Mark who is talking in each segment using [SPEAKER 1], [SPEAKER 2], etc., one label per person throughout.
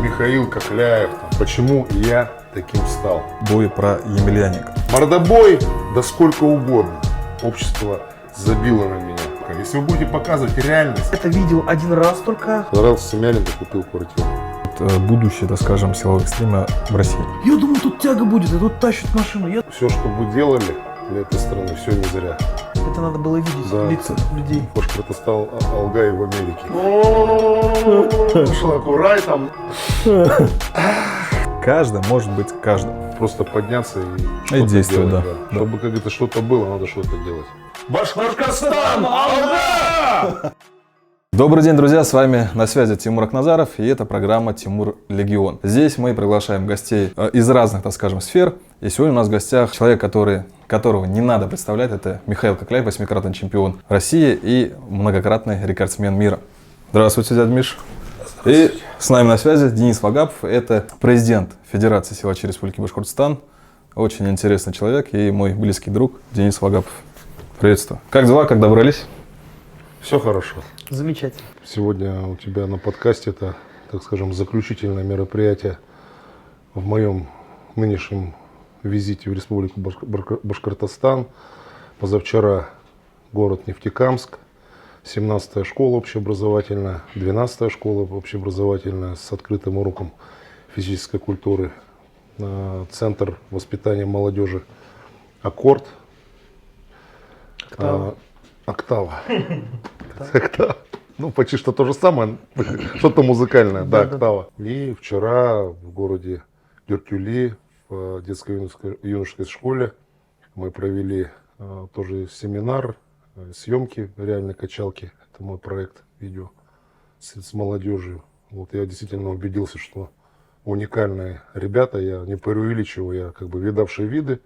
[SPEAKER 1] Михаил Кокляев. Почему я таким стал?
[SPEAKER 2] Бой про Емельяненко.
[SPEAKER 1] Мордобой, да сколько угодно. Общество забило на меня. Если вы будете показывать реальность.
[SPEAKER 3] Это видел один раз только.
[SPEAKER 1] Понравился Семьяненко, купил квартиру.
[SPEAKER 2] Будущее, так скажем, силовых стрима в России.
[SPEAKER 3] Я думал, тут тяга будет, а тут тащат машину.
[SPEAKER 1] Все, что вы делали для этой страны, все не зря.
[SPEAKER 3] Это надо было видеть,
[SPEAKER 1] Да.
[SPEAKER 3] лица людей.
[SPEAKER 1] Башкортостан Алгай в Америке. Шлакурай там.
[SPEAKER 2] Каждый может быть каждым.
[SPEAKER 1] Просто подняться и что-то
[SPEAKER 2] действовать,
[SPEAKER 1] делать,
[SPEAKER 2] да.
[SPEAKER 1] Чтобы как это что-то было, надо что-то делать.
[SPEAKER 3] Башкортостан! Алга!
[SPEAKER 2] Добрый день, друзья, с вами на связи Тимур Акназаров, и это программа «Тимур Легион». Здесь мы приглашаем гостей из разных, так скажем, сфер. И сегодня у нас в гостях человек, которого не надо представлять, это Михаил Кокляев, 8-кратный чемпион России и многократный рекордсмен мира. Здравствуйте, дядя Миш. И с нами на связи Денис Вагапов, это президент Федерации силачей Республики Башкортостан. Очень интересный человек и мой близкий друг Денис Вагапов. Приветствую. Как дела, как добрались?
[SPEAKER 1] Все хорошо.
[SPEAKER 3] Замечательно.
[SPEAKER 1] Сегодня у тебя на подкасте это, так скажем, заключительное мероприятие в моем нынешнем визите в Республику Башкортостан. Позавчера город Нефтекамск, 17-я школа общеобразовательная, 12-я школа общеобразовательная с открытым уроком физической культуры, центр воспитания молодежи «Аккорд». Октава. Ну, почти что то же самое, что-то музыкальное, да, октава. И вчера в городе Дюртюли, в детско-юношеской школе, мы провели тоже семинар, съемки реальной качалки. Это мой проект видео с молодежью. Вот я действительно убедился, что уникальные ребята, я не преувеличиваю, я как бы видавший виды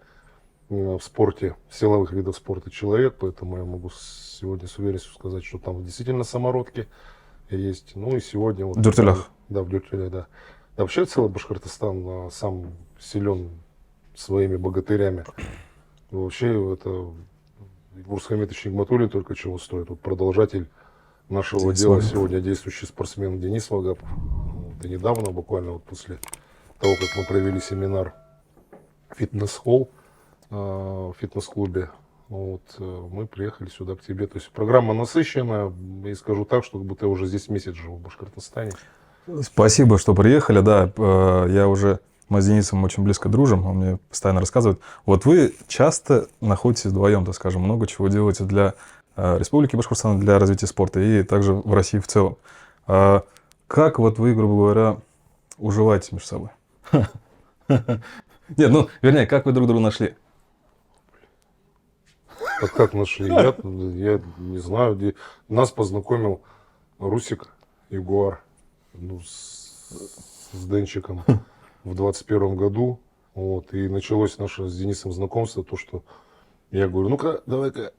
[SPEAKER 1] в спорте, в силовых видах спорта человек, поэтому я могу сегодня с уверенностью сказать, что там действительно самородки есть. Ну и сегодня...
[SPEAKER 2] В Дюртюлях?
[SPEAKER 1] Да, в Дюртюлях, да. Вообще целый Башкортостан сам силен своими богатырями. Вообще это Бурсхамитович Нигматуллин только чего стоит. Вот продолжатель нашего
[SPEAKER 2] Денис
[SPEAKER 1] дела
[SPEAKER 2] Вагапов.
[SPEAKER 1] сегодня действующий спортсмен Денис Вагапов. Это недавно, буквально вот после того, как мы провели семинар фитнес-холл, в фитнес-клубе, вот, мы приехали сюда к тебе. То есть программа насыщенная, и скажу так, что как будто я уже здесь месяц живу в Башкортостане.
[SPEAKER 2] Спасибо, что приехали. Да, мы с Денисом очень близко дружим, он мне постоянно рассказывает. Вот вы часто находитесь вдвоем, так скажем, много чего делаете для Республики Башкортостан, для развития спорта и также в России в целом. Как вот вы, грубо говоря, уживаете между собой? Нет, ну, вернее, как вы друг друга нашли?
[SPEAKER 1] А как нашли? Я не знаю. Нас познакомил Русик Ягуар с Денчиком в 21 году. Вот, и началось наше с Денисом знакомство, то, что я говорю, ну-ка, давай-ка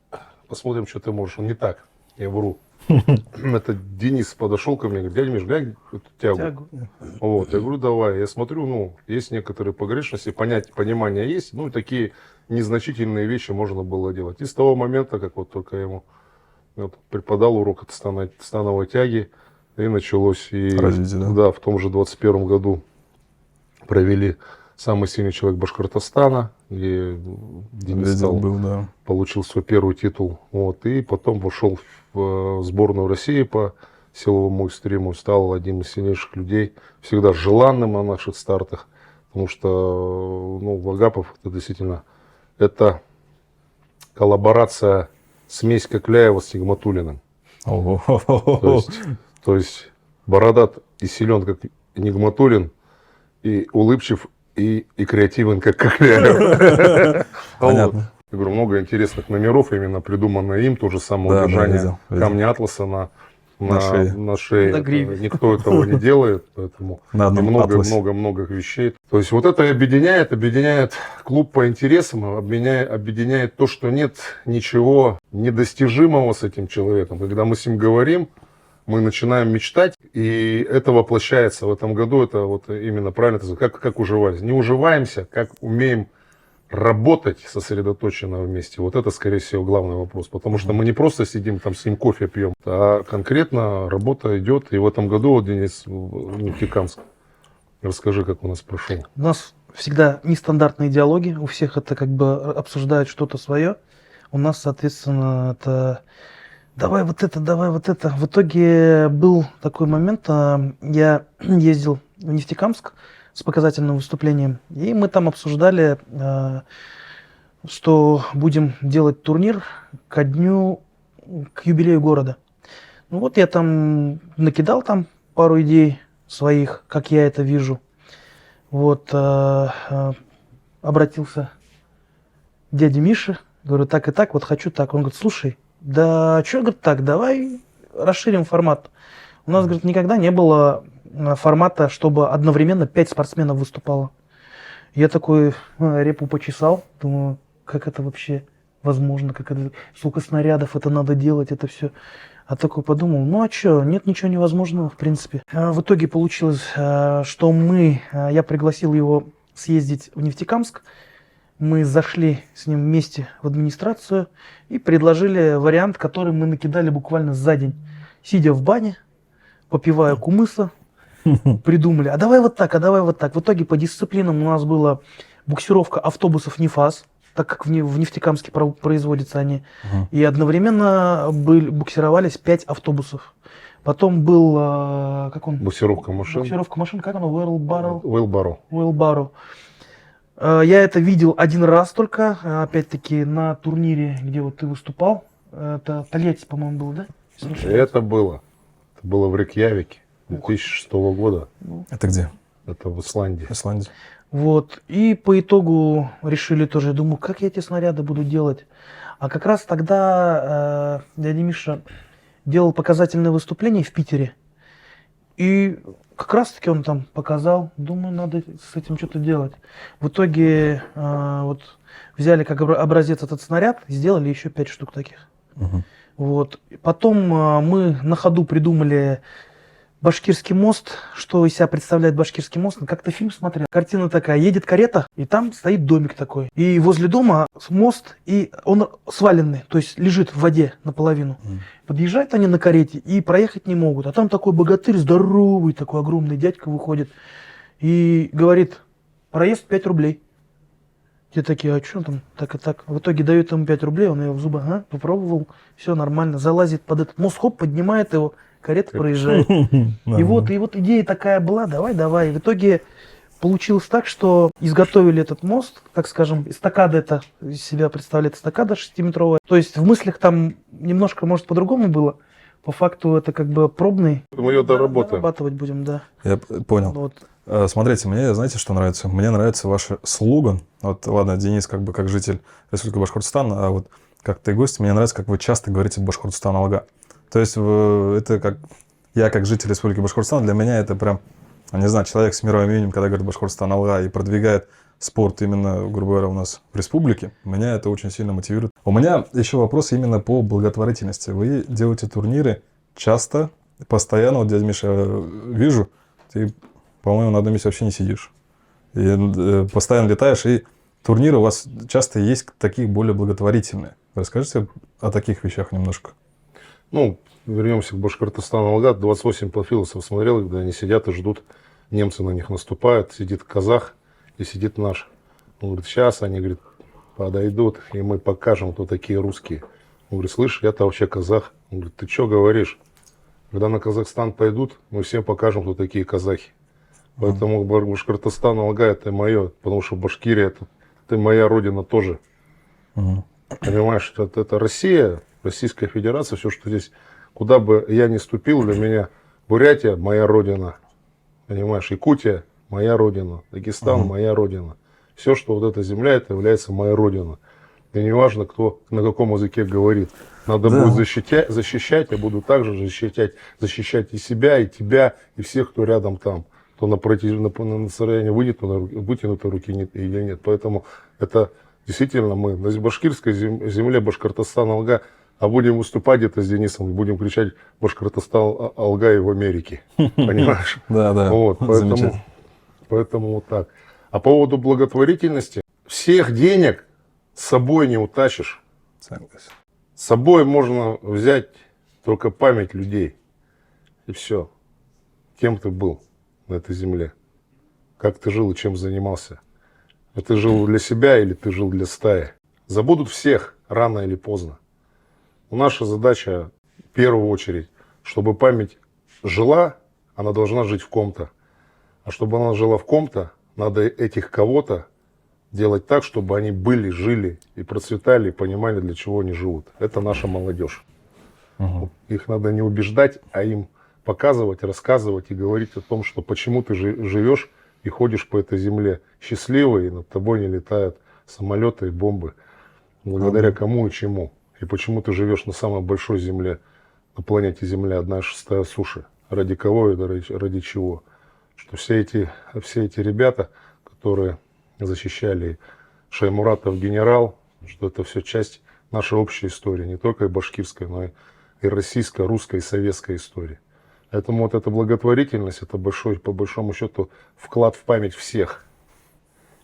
[SPEAKER 1] посмотрим, что ты можешь. Он не так, я вру. Это Денис подошел ко мне, говорит, дядя Миш, глянь эту тягу. Вот, я говорю, давай. Я смотрю, ну, есть некоторые погрешности, понимание есть, ну, и такие незначительные вещи можно было делать. И с того момента, как вот только я ему преподал урок от становой тяги, и началось. И,
[SPEAKER 2] развитие, да?
[SPEAKER 1] Да, в том же 21 году провели самый сильный человек Башкортостана, где Денис получил свой первый титул. Вот, и потом вошел в сборную России по силовому экстриму, стал одним из сильнейших людей, всегда желанным на наших стартах, потому что Вагапов это действительно это коллаборация, смесь Кокляева с Нигматуллиным. То есть бородат и силен, как Нигматуллин, и улыбчив, и креативен, как Кокляев.
[SPEAKER 2] Понятно.
[SPEAKER 1] Я говорю, много интересных номеров, именно придуманное им, то же самое удержание камня Атласа на шее.
[SPEAKER 3] На гриве.
[SPEAKER 1] Никто этого не делает, поэтому много вещей. То есть вот это объединяет клуб по интересам, объединяет то, что нет ничего недостижимого с этим человеком. Когда мы с ним говорим, мы начинаем мечтать, и это воплощается в этом году. Это вот именно правильно, как уживались. Не уживаемся, как умеем работать сосредоточенно вместе. Вот это, скорее всего, главный вопрос. Потому что мы не просто сидим там с ним кофе пьем, а конкретно работа идет. И в этом году вот Денис Нефтекамск Расскажи, как у нас прошел.
[SPEAKER 3] У нас всегда нестандартные диалоги, у всех это как бы обсуждают что-то свое. У нас, соответственно, это давай вот это, давай вот это. В итоге был такой момент, я ездил в Нефтекамск с показательным выступлением, и мы там обсуждали, что будем делать турнир ко дню, к юбилею города. Ну вот я там накидал там пару идей своих, как я это вижу. Вот обратился к дяде Мише, говорю, так и так, вот хочу так. Он говорит, слушай, да что, говорит, так, давай расширим формат. У нас, говорит, никогда не было формата, чтобы одновременно 5 спортсменов выступало. Я такой репу почесал, думаю, как это вообще возможно, как это, сколько снарядов это надо делать, это все. А такой подумал, ну а что, нет ничего невозможного, в принципе. В итоге получилось, что я пригласил его съездить в Нефтекамск. Мы зашли с ним вместе в администрацию и предложили вариант, который мы накидали буквально за день. Сидя в бане, попивая кумыса, придумали, а давай вот так, а давай вот так. В итоге по дисциплинам у нас была буксировка автобусов НИФАС, так как в Нефтекамске производятся они. И одновременно буксировались 5 автобусов. Потом был, как он?
[SPEAKER 1] Буксировка машин.
[SPEAKER 3] Буксировка машин, как он? Wheelbarrow.
[SPEAKER 1] Wheelbarrow.
[SPEAKER 3] Я это видел один раз только, опять-таки на турнире, где вот ты выступал. Это Тольятти, по-моему, был, да?
[SPEAKER 1] Это было в Рейкьявике 2006 года.
[SPEAKER 2] Это где?
[SPEAKER 1] Это в Исландии.
[SPEAKER 2] Исландия.
[SPEAKER 3] Вот. И по итогу решили тоже, думаю, как я эти снаряды буду делать. А как раз тогда дядя Миша делал показательное выступление в Питере. И как раз таки он там показал, думаю, надо с этим что-то делать. В итоге вот взяли как образец этот снаряд, сделали еще 5 штук таких. Вот. Потом мы на ходу придумали Башкирский мост, что из себя представляет Башкирский мост. Как-то фильм смотрел. Картина такая, едет карета, и там стоит домик такой. И возле дома мост, и он сваленный, то есть лежит в воде наполовину. Подъезжают они на карете и проехать не могут. А там такой богатырь, здоровый, такой огромный дядька выходит и говорит, проезд 5 рублей. Те такие, а что там, так и так. В итоге дают ему 5 рублей, он его в зубы, попробовал, все нормально. Залазит под этот мост, хоп, поднимает его, карета проезжает. И вот идея такая была, давай. В итоге получилось так, что изготовили этот мост, так скажем, эстакада это из себя представляет эстакада 6-метровая. То есть в мыслях там немножко, может, по-другому было. По факту это как бы пробный.
[SPEAKER 1] Мы ее доработаем.
[SPEAKER 3] Дорабатывать будем, да.
[SPEAKER 2] Я понял.
[SPEAKER 3] Вот.
[SPEAKER 2] Смотрите, мне, знаете, что нравится? Мне нравится ваш слоган. Вот, ладно, Денис как бы как житель Республики Башкортостан, а вот как ты гость, мне нравится, как вы часто говорите Башкортостан Алга. То есть это как я как житель Республики Башкортостан, для меня это прям, не знаю, человек с мировым именем, когда говорит Башкортостан Алга и продвигает спорт именно, грубо говоря, у нас в республике, меня это очень сильно мотивирует. У меня еще вопрос именно по благотворительности. Вы делаете турниры часто, постоянно, вот, дядя Миша, вижу, ты, по-моему, на одном месте вообще не сидишь. И постоянно летаешь, и турниры у вас часто есть такие более благотворительные. Расскажите о таких вещах немножко.
[SPEAKER 1] Ну, вернемся к Башкортостану Алга. 28 панфиловцев смотрел, когда они сидят и ждут, немцы на них наступают, сидит казах и сидит наш. Он говорит, сейчас они, говорит, подойдут, и мы покажем, кто такие русские. Он говорит, слышь, я-то вообще казах. Он говорит, ты что говоришь? Когда на Казахстан пойдут, мы всем покажем, кто такие казахи. Поэтому Башкортостан Алга это мое, потому что Башкирия это моя родина тоже. Понимаешь, это Россия, Российская Федерация, все, что здесь, куда бы я ни ступил, для меня Бурятия моя родина. Понимаешь, Якутия моя родина, Дагестан моя родина. Все, что вот эта земля, это является моя родина. И неважно, кто на каком языке говорит. Надо будет защищать, я буду также защищать и себя, и тебя, и всех, кто рядом там. Кто на расстоянии вытянутой руки или нет. Поэтому это действительно мы на башкирской земле Башкортостан Алга, а будем выступать где-то с Денисом, будем кричать Башкортостан Алга и в Америке. Понимаешь?
[SPEAKER 2] Да.
[SPEAKER 1] Вот, поэтому вот так. А по поводу благотворительности, всех денег с собой не утащишь.
[SPEAKER 2] Согласен.
[SPEAKER 1] С собой можно взять только память людей. И все. Кем ты был на этой земле. как ты жил и чем занимался. Ты жил для себя или ты жил для стаи. Забудут всех рано или поздно. Наша задача в первую очередь, чтобы память жила, она должна жить в ком-то. А чтобы она жила в ком-то, надо этих кого-то делать так, чтобы они были, жили и процветали, и понимали, для чего они живут. Это наша молодежь. Их надо не убеждать, а им показывать, рассказывать и говорить о том, что почему ты живешь и ходишь по этой земле счастливый, и над тобой не летают самолеты и бомбы. Благодаря кому и чему. И почему ты живешь на самой большой земле, на планете Земля, 1/6 суши. Ради кого и ради чего. Что все эти ребята, которые защищали Шаймуратов генерал, что это все часть нашей общей истории. Не только и башкирской, но и российской, русской и советской истории. Поэтому вот эта благотворительность, это большой, по большому счету, вклад в память всех.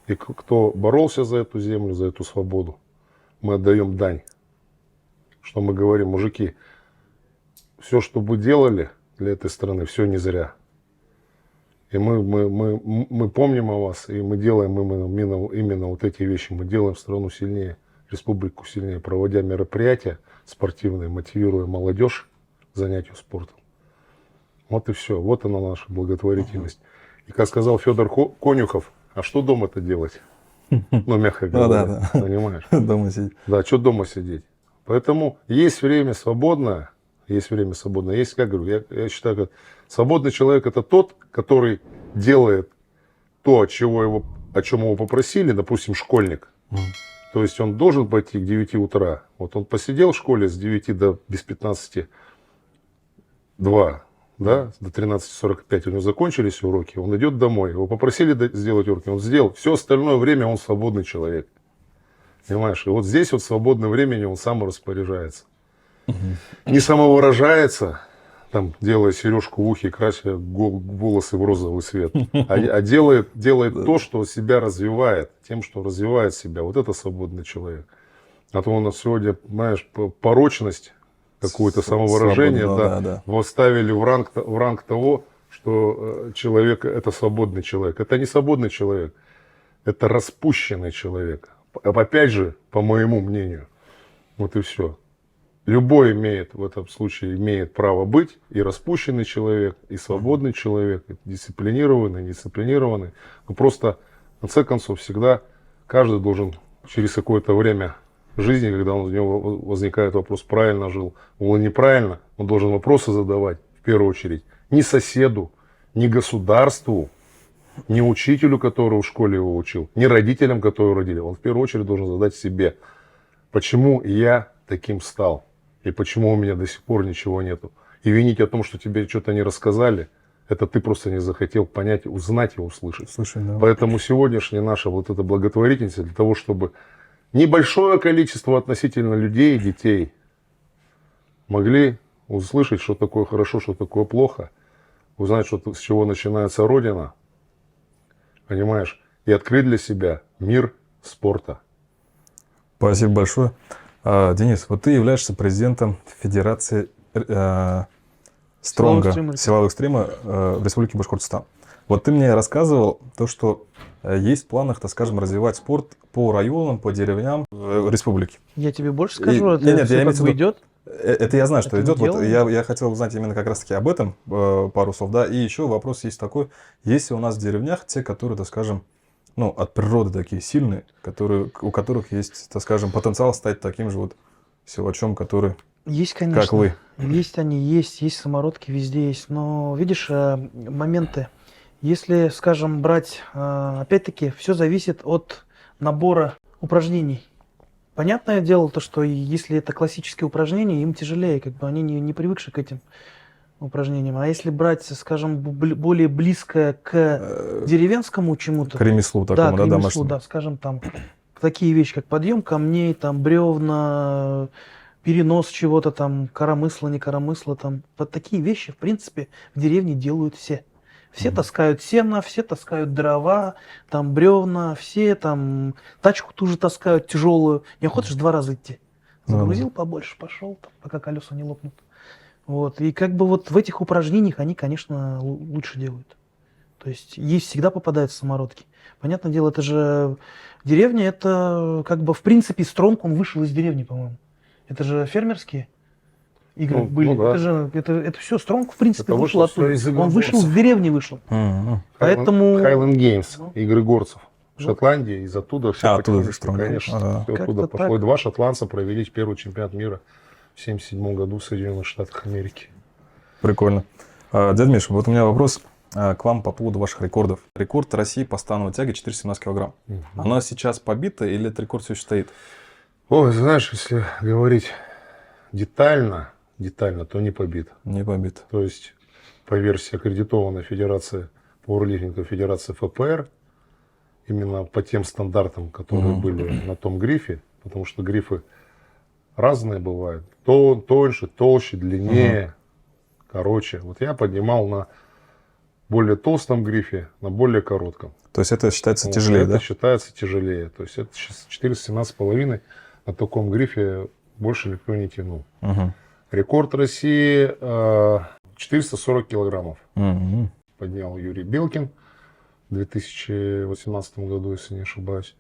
[SPEAKER 1] И кто боролся за эту землю, за эту свободу, мы отдаем дань. Что мы говорим, мужики, все, что вы делали для этой страны, все не зря. И мы помним о вас, и мы делаем именно вот эти вещи. Мы делаем страну сильнее, республику сильнее, проводя мероприятия спортивные, мотивируя молодежь к занятию спортом. Вот и все. Вот она наша благотворительность. И как сказал Федор Конюхов, а что дома-то делать? Ну, мягко говоря, понимаешь?
[SPEAKER 2] Дома сидеть.
[SPEAKER 1] Да, что дома сидеть? Поэтому есть время свободное, есть, как говорю, я считаю, как свободный человек это тот, который делает то, о чем его попросили, допустим, школьник. То есть он должен пойти к 9 утра. Вот он посидел в школе с 9 до без 15, 2, да, до 13:45 у него закончились уроки, он идет домой, его попросили сделать уроки, он сделал. Все остальное время он свободный человек. Понимаешь? И вот здесь вот в свободное времени он сам распоряжается. Не самовыражается, там, делая сережку в ухе, крася волосы в розовый цвет, а делает то, что себя развивает, тем, что развивает себя. Вот это свободный человек. А то у нас сегодня, знаешь, порочность, какое-то самовыражение, да, поставили в ранг того, что человек это свободный человек. Это не свободный человек, это распущенный человек. Опять же, по моему мнению, вот и все. Любой в этом случае имеет право быть и распущенный человек, и свободный человек, и дисциплинированный, недисциплинированный. Но просто, в конце концов, всегда каждый должен через какое-то время жизни, когда у него возникает вопрос, правильно жил, или неправильно, он должен вопросы задавать, в первую очередь, не соседу, не государству, не учителю, который в школе его учил, не родителям, которые родили. Он в первую очередь должен задать себе, почему я таким стал, и почему у меня до сих пор ничего нету. И винить о том, что тебе что-то не рассказали, это ты просто не захотел понять, узнать и услышать.
[SPEAKER 2] Слушай, да.
[SPEAKER 1] Поэтому сегодняшняя наша вот эта благотворительность для того, чтобы небольшое количество относительно людей, детей могли услышать, что такое хорошо, что такое плохо, узнать, с чего начинается Родина, понимаешь, и открыть для себя мир спорта.
[SPEAKER 2] Спасибо большое. Денис, вот ты являешься президентом Федерации Стронга, силовых экстрима в Республике Башкортостан. Вот ты мне рассказывал то, что есть в планах, так скажем, развивать спорт по районам, по деревням в республике.
[SPEAKER 3] Я тебе больше скажу, это
[SPEAKER 2] нет,
[SPEAKER 3] все как бы идет.
[SPEAKER 2] Это я знаю, что
[SPEAKER 3] Это
[SPEAKER 2] идет. Вот
[SPEAKER 3] делаем.
[SPEAKER 2] я хотел узнать именно как раз-таки об этом пару слов. Да? И еще вопрос есть такой. Есть ли у нас в деревнях те, которые, так скажем, ну, от природы такие сильные, у которых есть, так скажем, потенциал стать таким же вот силачом, который,
[SPEAKER 3] Есть, конечно.
[SPEAKER 2] как вы?
[SPEAKER 3] Есть они, есть самородки, везде есть. Но видишь, моменты. Если, скажем, брать, опять-таки, все зависит от набора упражнений. Понятное дело, то, что если это классические упражнения, им тяжелее, как бы они не привыкшие к этим упражнениям. А если брать, скажем, более близкое к деревенскому чему-то.
[SPEAKER 2] К ремеслу такому,
[SPEAKER 3] да, к ремеслу,
[SPEAKER 2] домашнему.
[SPEAKER 3] да, скажем, там такие вещи, как подъем камней, там бревна, перенос чего-то там, коромысла, не коромысла, там. Вот такие вещи, в принципе, в деревне делают все. Все таскают сено, все таскают дрова, там бревна, все там тачку ту же таскают тяжелую. Не хочешь 2 раза идти. Загрузил побольше, пошел, там, пока колеса не лопнут. Вот. И как бы вот в этих упражнениях они, конечно, лучше делают. То есть всегда попадаются самородки. Понятное дело, это же деревня, это как бы в принципе Стронг, он вышел из деревни, по-моему. Это же фермерские игры
[SPEAKER 1] Ну,
[SPEAKER 3] были.
[SPEAKER 1] ну да.
[SPEAKER 3] Это же это все Стронг в принципе
[SPEAKER 1] Это
[SPEAKER 3] вышел
[SPEAKER 1] вышло всё
[SPEAKER 3] оттуда.
[SPEAKER 1] из
[SPEAKER 3] Он
[SPEAKER 1] игроков.
[SPEAKER 3] вышел в деревне вышел.
[SPEAKER 2] Мгм.
[SPEAKER 3] Поэтому-
[SPEAKER 1] Highland Games,
[SPEAKER 3] Ну.
[SPEAKER 1] игры горцев. В
[SPEAKER 3] Ну.
[SPEAKER 1] Шотландии, из оттуда все
[SPEAKER 2] Оттуда
[SPEAKER 1] потихонечку,
[SPEAKER 2] Strong,
[SPEAKER 1] конечно.
[SPEAKER 2] ага.
[SPEAKER 1] Всё оттуда
[SPEAKER 3] Как-то
[SPEAKER 1] пошло.
[SPEAKER 3] так.
[SPEAKER 1] И два шотландца провели первый чемпионат мира в 1977 году в Соединенных Штатах Америки.
[SPEAKER 2] Прикольно. Дядя Миш, вот у меня вопрос к вам по поводу ваших рекордов. Рекорд России по становой тяге 417 килограмм. Она сейчас побита или этот рекорд все еще стоит?
[SPEAKER 1] Ой, знаешь, если говорить детально, то не побит.
[SPEAKER 2] Не побит.
[SPEAKER 1] То есть, по версии аккредитованной Федерации пауэрлифтинга, Федерации ФПР, именно по тем стандартам, которые были на том грифе, потому что грифы разные бывают. Тоньше, толще, длиннее, короче. Вот я поднимал на более толстом грифе, на более коротком.
[SPEAKER 2] То есть это считается
[SPEAKER 1] Вот,
[SPEAKER 2] тяжелее,
[SPEAKER 1] это
[SPEAKER 2] да?
[SPEAKER 1] считается тяжелее. То есть это сейчас 417,5 на таком грифе больше никто не тянул.
[SPEAKER 2] Мгм.
[SPEAKER 1] Рекорд России 440 килограммов
[SPEAKER 2] Мгм.
[SPEAKER 1] поднял Юрий Белкин в 2018 году, если не ошибаюсь.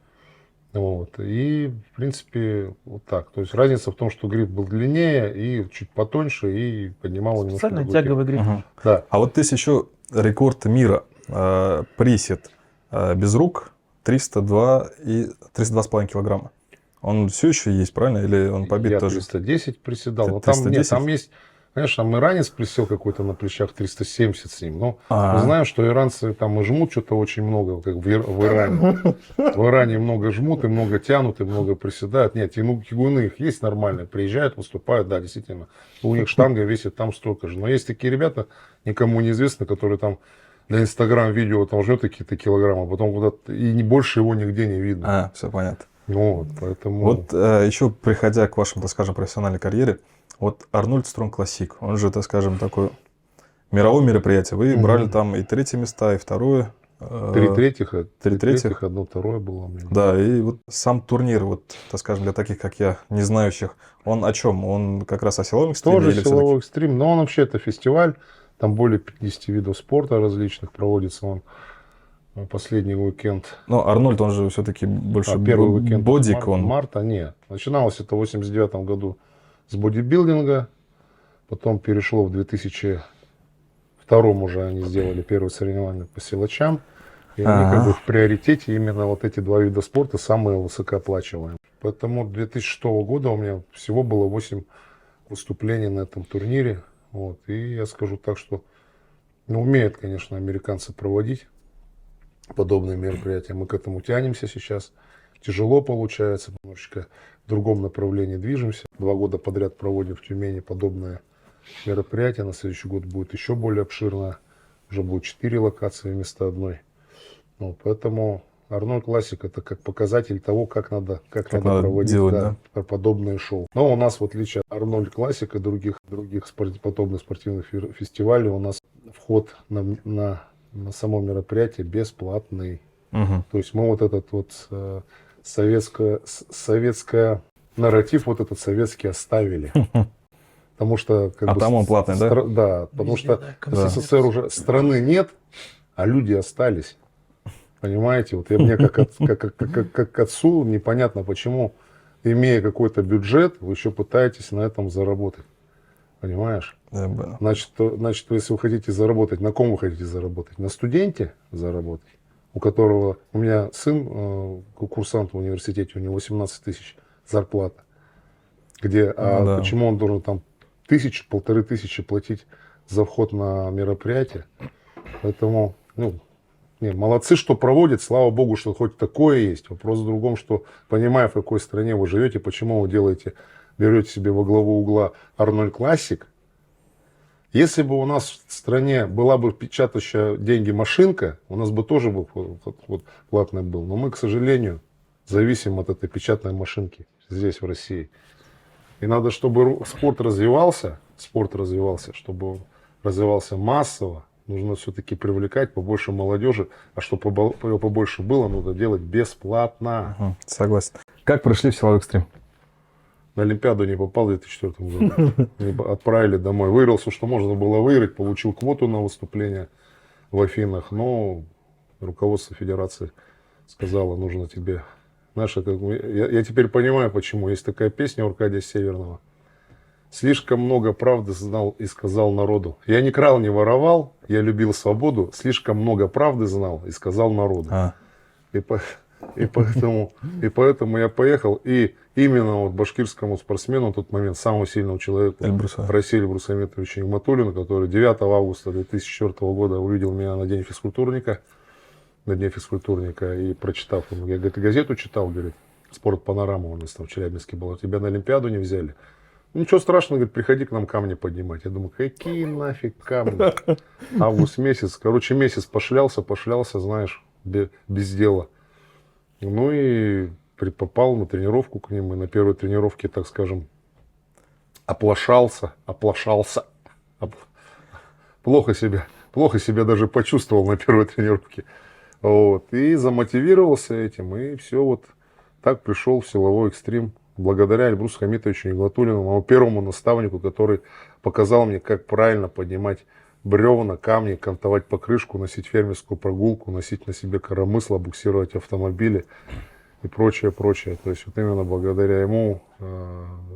[SPEAKER 1] Вот. И, в принципе, вот так. То есть разница в том, что гриф был длиннее и чуть потоньше, и поднимал немножко
[SPEAKER 3] Специальный
[SPEAKER 1] другой
[SPEAKER 3] тяговый гриф.
[SPEAKER 2] Мгм.
[SPEAKER 1] Да.
[SPEAKER 2] А вот есть еще рекорд мира. Присед без рук 302,5 килограмма. Он все еще есть, правильно? Или он побит
[SPEAKER 1] Я
[SPEAKER 2] тоже?
[SPEAKER 1] 310 приседал.
[SPEAKER 2] Ты
[SPEAKER 1] Но там, нет,
[SPEAKER 2] 310?
[SPEAKER 1] там есть, конечно, там иранец присел какой-то на плечах 370 с ним. Но
[SPEAKER 2] А.
[SPEAKER 1] мы знаем, что иранцы там и жмут что-то очень много, как в Иране. В Иране много жмут, и много тянут, и много приседают. Нет, тягуны их есть нормальные. Приезжают, выступают, да, действительно. У них штанга весит там столько же. Но есть такие ребята, никому не известно, которые там для Инстаграм-видео там жмет какие-то килограммы, а потом куда-то, и не больше его нигде не видно.
[SPEAKER 2] Все понятно.
[SPEAKER 1] Ну, вот, поэтому...
[SPEAKER 2] Вот еще приходя к вашему, так скажем, профессиональной карьере, вот Арнольд Стронг Классик, он же, так скажем, такое мировое мероприятие. Вы брали там и третье места, и второе.
[SPEAKER 1] Три третьих,
[SPEAKER 2] третьих.
[SPEAKER 1] одно второе было у меня.
[SPEAKER 2] Да, и вот сам турнир, вот, так скажем, для таких, как я, не знающих, он о чем? Он как раз о силовом экстриме?
[SPEAKER 1] Тоже
[SPEAKER 2] или
[SPEAKER 1] силовой
[SPEAKER 2] всё-таки-
[SPEAKER 1] экстрим, но он вообще это фестиваль, там более 50 видов спорта различных, проводится он последний уикенд.
[SPEAKER 2] Ну, Арнольд, он же все-таки больше
[SPEAKER 1] Первый уикенд
[SPEAKER 2] бодик, он...
[SPEAKER 1] марта, нет. Начиналось это в 89 году с бодибилдинга, потом перешло в 2002 уже они сделали первые соревнования по силачам. И они как бы в приоритете именно вот эти два вида спорта самые высокооплачиваемые. Поэтому 2006 года у меня всего было 8 выступлений на этом турнире. Вот. И я скажу так, что умеют, конечно, американцы проводить подобные мероприятия. Мы к этому тянемся сейчас. Тяжело получается, немножечко в другом направлении движемся. 2 года подряд проводим в Тюмени подобное мероприятие. На следующий год будет еще более обширно. Уже будет 4 локации вместо одной. Ну, поэтому Арнольд Классик это как показатель того, как надо
[SPEAKER 2] надо
[SPEAKER 1] проводить
[SPEAKER 2] делать,
[SPEAKER 1] подобные шоу. Но у нас, в отличие от Арнольд Классик и других подобных спортивных фестивалей, у нас вход на само мероприятие бесплатный.
[SPEAKER 2] Мгм.
[SPEAKER 1] То есть мы вот этот вот советское нарратив, вот этот советский оставили. Потому что...
[SPEAKER 2] А там он платный, да?
[SPEAKER 1] Да, потому
[SPEAKER 3] Везде,
[SPEAKER 1] что
[SPEAKER 3] да,
[SPEAKER 1] в СССР уже страны нет, а люди остались. Понимаете? Вот мне как отцу непонятно, почему, имея какой-то бюджет, вы еще пытаетесь на этом заработать. Понимаешь?
[SPEAKER 2] Я понял.
[SPEAKER 1] Значит, если вы хотите заработать, на ком вы хотите заработать? На студенте заработать, у которого... У меня сын, курсант в университете, у него 18 тысяч зарплата. Где,
[SPEAKER 2] да.
[SPEAKER 1] почему он должен там 1000-1500 платить за вход на мероприятие? Поэтому, молодцы, что проводят, слава богу, что хоть такое есть. Вопрос в другом, что, понимая, в какой стране вы живете, почему вы берете себе во главу угла Арнольд Классик. Если бы у нас в стране была бы печатающая деньги машинка, у нас бы тоже был платный был. Но мы, к сожалению, зависим от этой печатной машинки здесь, в России. И надо, чтобы спорт развивался, чтобы он развивался массово, нужно все-таки привлекать побольше молодежи, а чтобы побольше было, нужно делать бесплатно.
[SPEAKER 2] Согласен. Как прошли в силовой экстрим?
[SPEAKER 1] На Олимпиаду не попал в 2004 году. Отправили домой. Выиграл все, что можно было выиграть. Получил квоту на выступление в Афинах, но руководство федерации сказало, нужно тебе... Знаешь, я теперь понимаю, почему. Есть такая песня у Аркадия Северного. Слишком много правды знал и сказал народу. Я не крал, не воровал, я любил свободу. Слишком много правды знал и сказал народу. И поэтому я поехал. И именно вот башкирскому спортсмену в тот момент, самому сильному человеку
[SPEAKER 2] Эльбруса.
[SPEAKER 1] России Эльбрусу Аметовичу Нигматуллину, который 9 августа 2004 года увидел меня на день физкультурника. И прочитав, я, говорит, газету читал, говорит, «Спорт Панорама» у нас там в Челябинске была. Тебя на Олимпиаду не взяли. Ничего страшного, говорит, приходи к нам камни поднимать. Я думаю, какие нафиг камни? Август месяц. Короче, месяц пошлялся, знаешь, без дела. Ну и попал на тренировку к ним. И на первой тренировке, так скажем, оплошался. Плохо себя даже почувствовал на первой тренировке. Вот. И замотивировался этим. И все вот так пришел в силовой экстрим. Благодаря Эльбрусу Хамитовичу Нигматуллину, моему первому наставнику, который показал мне, как правильно поднимать бревна, камни, кантовать покрышку, носить фермерскую прогулку, носить на себе коромысло, буксировать автомобили и прочее. То есть вот именно благодаря ему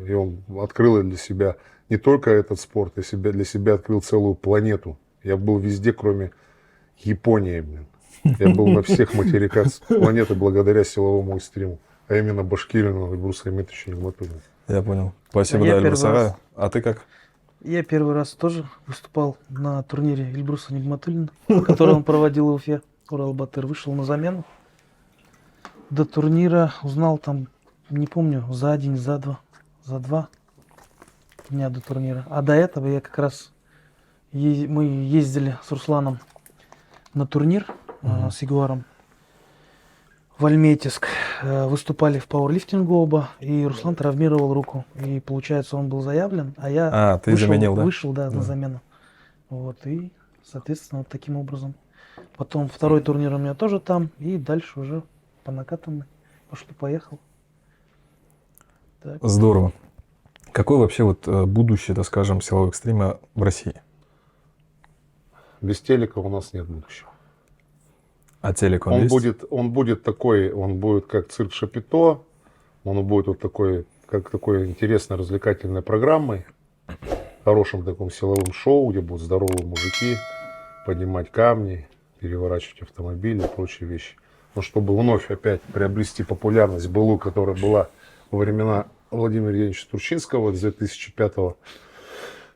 [SPEAKER 1] и он открыл для себя не только этот спорт, я для себя открыл целую планету. Я был везде, кроме Японии. Я был на всех материках планеты благодаря силовому экстриму. А именно Башкирину, Эльбрусу Аметовичу Нигматуллину.
[SPEAKER 2] Я понял. Спасибо,
[SPEAKER 3] Я
[SPEAKER 2] да, Эльбрус
[SPEAKER 3] первый
[SPEAKER 2] Ага.
[SPEAKER 3] раз.
[SPEAKER 2] А ты как?
[SPEAKER 3] Я первый раз тоже выступал на турнире Эльбруса Нигматуллина, который он проводил в Уфе. Урал-Батыр вышел на замену. До турнира узнал там, не помню, за день, за два дня до турнира. А до этого я как раз, мы ездили с Русланом на турнир с Ягуаром в Альметьевск. Выступали в пауэрлифтингу оба, и Руслан травмировал руку. И получается, он был заявлен, а я
[SPEAKER 2] ты заменил, да?
[SPEAKER 3] вышел на замену. Вот, и, соответственно, вот таким образом. Потом второй турнир у меня тоже там, и дальше уже по накатанной. Пошло-поехал. Так.
[SPEAKER 2] Здорово. Какое вообще вот будущее, так скажем, силового экстрима в России?
[SPEAKER 1] Без телека у нас нет будущего.
[SPEAKER 2] А телек он есть?
[SPEAKER 1] Он будет как цирк Шапито, он будет вот такой, как такой интересной развлекательной программой, хорошим таком силовым шоу, где будут здоровые мужики поднимать камни, переворачивать автомобили и прочие вещи. Но чтобы вновь опять приобрести популярность былую, которая была во времена Владимира Евгеньевича Турчинского с 2005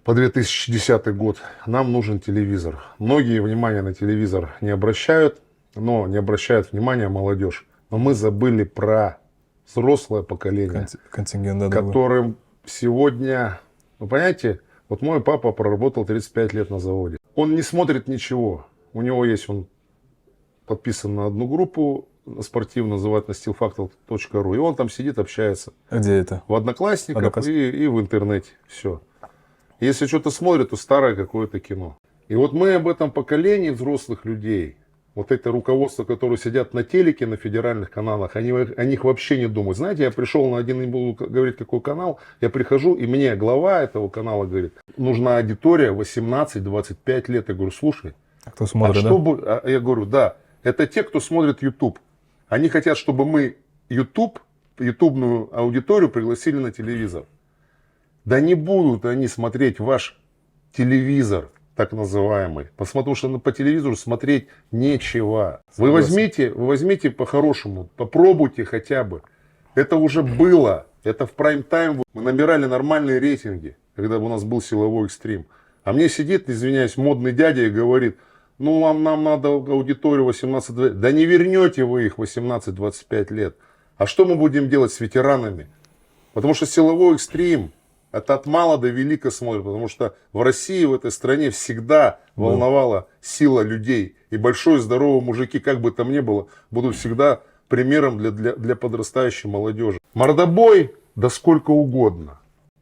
[SPEAKER 1] по 2010 год, нам нужен телевизор. Многие внимания на телевизор не обращают, но не обращают внимания молодежь. Но мы забыли про взрослое поколение,
[SPEAKER 2] Контингент, да,
[SPEAKER 1] которым сегодня, вы понимаете, вот мой папа проработал 35 лет на заводе. Он не смотрит ничего. У него есть, он подписан на одну группу спортивную, называется steelfactor.ru, и он там сидит, общается.
[SPEAKER 2] Где это?
[SPEAKER 1] В Одноклассниках и в интернете. Все. Если что-то смотрит, то старое какое-то кино. И вот мы об этом поколении взрослых людей, вот это руководство, которые сидят на телеке, на федеральных каналах, они о них вообще не думают. Знаете, я пришел на один, не буду говорить какой канал, я прихожу, и мне глава этого канала говорит, нужна аудитория 18-25 лет. Я говорю, слушай,
[SPEAKER 2] а кто смотрит, да?
[SPEAKER 1] Я говорю, да, это те, кто смотрит YouTube. Они хотят, чтобы мы ютубную аудиторию пригласили на телевизор. Да не будут они смотреть ваш телевизор, так называемый. Потому что по телевизору смотреть нечего. Вы возьмите по-хорошему, попробуйте хотя бы. Это уже было. Это в прайм-тайм. Мы набирали нормальные рейтинги, когда у нас был силовой экстрим. А мне сидит, извиняюсь, модный дядя и говорит, ну нам надо аудиторию 18-20. Да не вернете вы их 18-25 лет. А что мы будем делать с ветеранами? Потому что силовой экстрим, это от мала до велика смотрят, потому что в России, в этой стране всегда волновала сила людей. И большой здоровые мужики, как бы там ни было, будут всегда примером для подрастающей молодежи. Мордобой, да сколько угодно.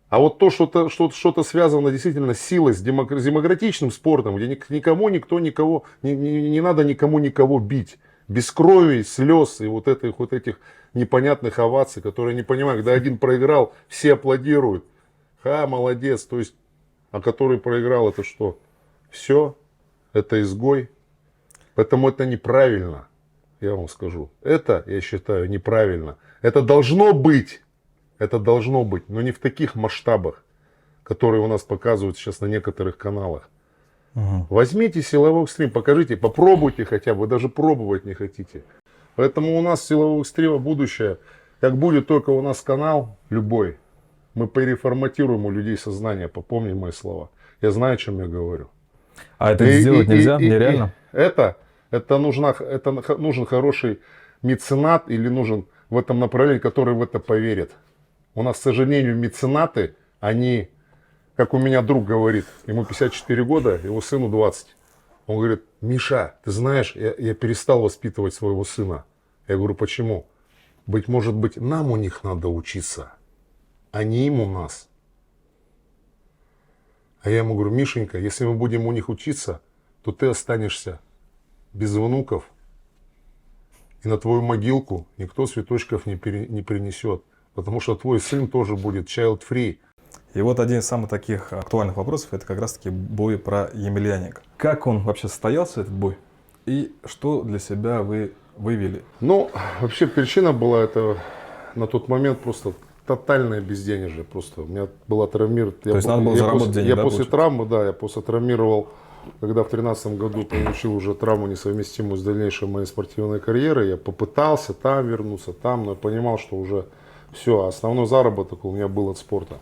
[SPEAKER 1] А вот то, что-то связано действительно с силой, с демократичным спортом, где не надо никому никого бить. Без крови, слез и вот этих непонятных оваций, которые не понимают, когда один проиграл, все аплодируют. Молодец. То есть, а который проиграл, это что? Все, это изгой. Поэтому это неправильно, я вам скажу. Это, я считаю, неправильно. Это должно быть, но не в таких масштабах, которые у нас показывают сейчас на некоторых каналах. Возьмите силовой экстрим, покажите, попробуйте хотя бы, даже пробовать не хотите. Поэтому у нас силового экстрима будущее. Как будет только у нас канал, любой, мы переформатируем у людей сознание, попомни мои слова. Я знаю, о чем я говорю.
[SPEAKER 2] А это сделать нельзя? Нереально?
[SPEAKER 1] Это нужен хороший меценат или нужен в этом направлении, который в это поверит. У нас, к сожалению, меценаты, они, как у меня друг говорит, ему 54 года, его сыну 20. Он говорит: Миша, ты знаешь, я перестал воспитывать своего сына. Я говорю: почему? Может быть, нам у них надо учиться, а не им у нас. А я ему говорю: Мишенька, если мы будем у них учиться, то ты останешься без внуков, и на твою могилку никто цветочков не принесет, потому что твой сын тоже будет child-free.
[SPEAKER 2] И вот один из самых таких актуальных вопросов, это как раз-таки бой про Емельяненко. Как он вообще состоялся, этот бой? И что для себя вы вывели?
[SPEAKER 1] Ну, вообще причина была это на тот момент просто тотальное безденежье. Просто у меня была травмирована.
[SPEAKER 2] То есть надо было заработать денег,
[SPEAKER 1] Я
[SPEAKER 2] да,
[SPEAKER 1] после
[SPEAKER 2] получается?
[SPEAKER 1] травмы, да, я после травмировал, когда в 2013 году получил уже травму, несовместимую с дальнейшей моей спортивной карьерой. Я попытался там вернуться, но я понимал, что уже все, основной заработок у меня был от спорта.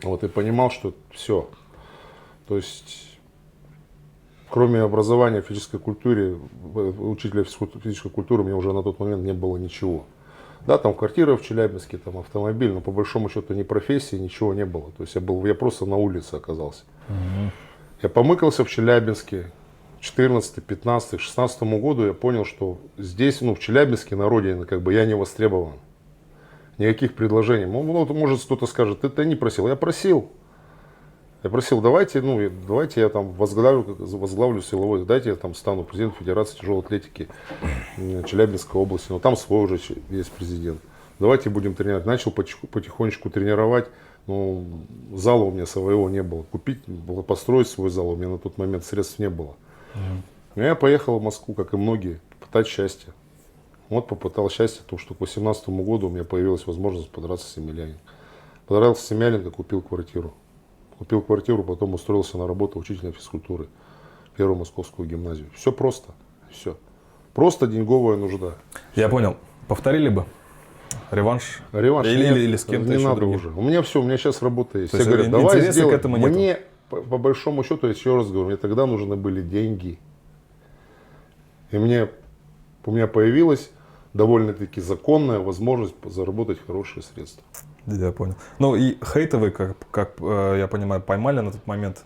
[SPEAKER 1] Вот, и понимал, что все. То есть, кроме образования в физической культуре, учителя физической культуры, у меня уже на тот момент не было ничего. Да, там квартира в Челябинске, там автомобиль, но по большому счету ни профессии, ничего не было. То есть я просто на улице оказался. Я помыкался в Челябинске. 14, 15, 16 году я понял, что здесь, в Челябинске, на родине, я не востребован. Никаких предложений. Может, кто-то скажет: ты не просил. Я просил. Давайте я там возглавлю силовой, дайте я там стану президентом Федерации тяжелой атлетики Челябинской области. Но там свой уже есть президент. Давайте будем тренировать. Начал потихонечку тренировать. Но зала у меня своего не было. Построить свой зал у меня на тот момент средств не было. Но я поехал в Москву, как и многие, попытать счастье. Вот попытал счастье, то, что к 2018 году у меня появилась возможность подраться с Емельяненко. Подрался с Емельяненко, купил квартиру. Потом устроился на работу учителем физкультуры. Первую московскую гимназию. Все просто. Все. Просто деньговая нужда.
[SPEAKER 2] Я понял. Повторили бы? Реванш? Или с кем-то
[SPEAKER 1] не
[SPEAKER 2] еще
[SPEAKER 1] надо
[SPEAKER 2] другим?
[SPEAKER 1] уже. У меня все, у меня сейчас работа есть.
[SPEAKER 2] То
[SPEAKER 1] Все
[SPEAKER 2] есть
[SPEAKER 1] говорят: давай
[SPEAKER 2] интереса
[SPEAKER 1] сделай.
[SPEAKER 2] к этому нету?
[SPEAKER 1] Мне, по большому счету, я еще раз говорю, мне тогда нужны были деньги. И у меня появилась довольно-таки законная возможность заработать хорошие средства.
[SPEAKER 2] Я понял. Ну и хейта вы, как я понимаю, поймали на тот момент,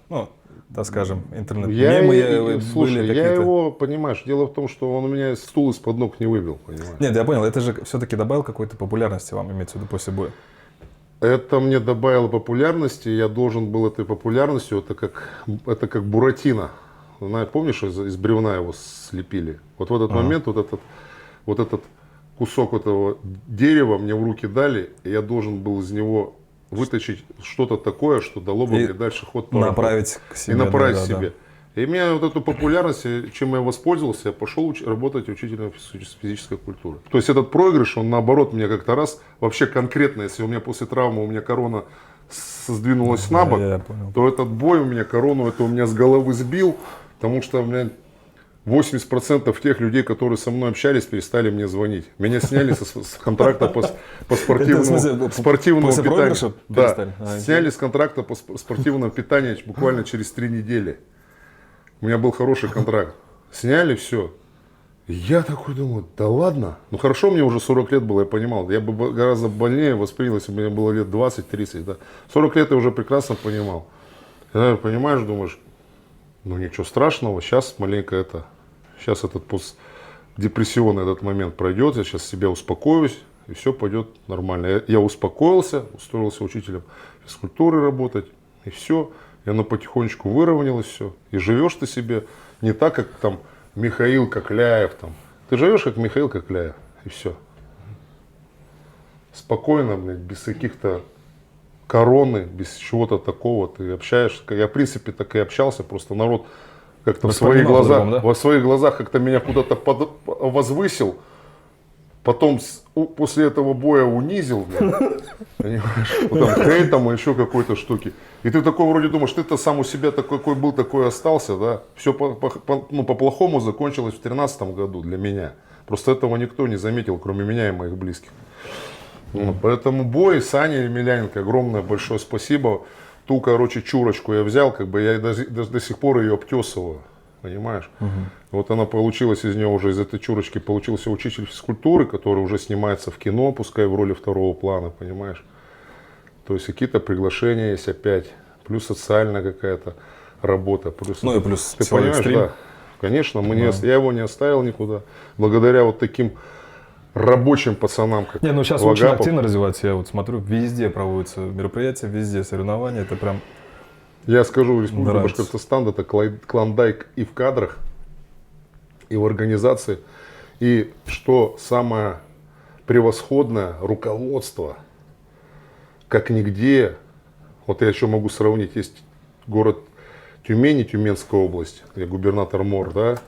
[SPEAKER 2] так скажем, интернет-мемы
[SPEAKER 1] Слушай, я
[SPEAKER 2] какие-то?
[SPEAKER 1] его, понимаешь, дело в том, что он у меня стул из-под ног не выбил, понимаешь?
[SPEAKER 2] Нет, я понял, это же все-таки добавил какой-то популярности вам, имеется в виду, после боя.
[SPEAKER 1] Это мне добавило популярности, я должен был этой популярностью, это как Буратино. Помнишь, из бревна его слепили? Вот в этот момент вот этот кусок этого дерева мне в руки дали, и я должен был из него вытащить что-то такое, что дало бы мне дальше ход по
[SPEAKER 2] направить к себе.
[SPEAKER 1] И направить себе. И мне вот эту популярность, чем я воспользовался, я пошел работать учителем физической культуры. То есть этот проигрыш, он наоборот мне как-то раз, вообще конкретно, если у меня после травмы у меня корона сдвинулась на бок, то этот бой у меня корону, это у меня с головы сбил, потому что у меня 80% тех людей, которые со мной общались, перестали мне звонить. Меня сняли с контракта по спортивному питанию. Да, сняли с контракта по спортивному питанию буквально через 3 недели. У меня был хороший контракт. Сняли, все. Я такой думаю: да ладно. Ну хорошо, мне уже 40 лет было, я понимал. Я бы гораздо больнее воспринял, если бы мне было лет 20-30. Да. 40 лет я уже прекрасно понимал. Когда понимаешь, думаешь: ну ничего страшного, сейчас маленько сейчас этот постдепрессионный этот момент пройдет, я сейчас себя успокоюсь, и все пойдет нормально. Я успокоился, устроился учителем физкультуры работать, и все. И оно потихонечку выровнялось все. И живешь ты себе не так, как там Михаил Кокляев. Там. Ты живешь как Михаил Кокляев, и все. Спокойно, блядь, без каких-то короны, без чего-то такого. Ты общаешься. Я, в принципе, так и общался. Просто народ, как-то
[SPEAKER 2] Воспринимал по-другому, да?
[SPEAKER 1] во своих глазах как-то меня куда-то возвысил. Потом после этого боя унизил, понимаешь, потом хейтом и еще какой-то штуки. И ты такой вроде думаешь, ты-то сам у себя такой, какой был, такой остался, да. Все по-плохому закончилось в 2013 году для меня. Просто этого никто не заметил, кроме меня и моих близких. Вот, поэтому бой, Саня Емельяненко, огромное большое спасибо. Ту, короче, чурочку я взял, как бы я до сих пор ее обтесываю. Понимаешь? Вот она получилась из нее уже, из этой чурочки получился учитель физкультуры, который уже снимается в кино, пускай в роли второго плана, понимаешь? То есть какие-то приглашения есть опять, плюс социальная какая-то работа. Плюс,
[SPEAKER 2] Ну и плюс
[SPEAKER 1] ты
[SPEAKER 2] силовой
[SPEAKER 1] понимаешь,
[SPEAKER 2] экстрим.
[SPEAKER 1] да. Конечно, я его не оставил никуда. Благодаря вот таким рабочим пацанам, как
[SPEAKER 2] Не, ну сейчас очень
[SPEAKER 1] Вагапов.
[SPEAKER 2] активно развивается, я вот смотрю, везде проводятся мероприятия, везде соревнования, это прям...
[SPEAKER 1] Я скажу, Республика
[SPEAKER 2] Нравится.
[SPEAKER 1] Башкортостан это клондайк и в кадрах, и в организации. И что самое превосходное, руководство, как нигде. Вот я еще могу сравнить, есть город Тюмень и Тюменская область, где губернатор МОР, да,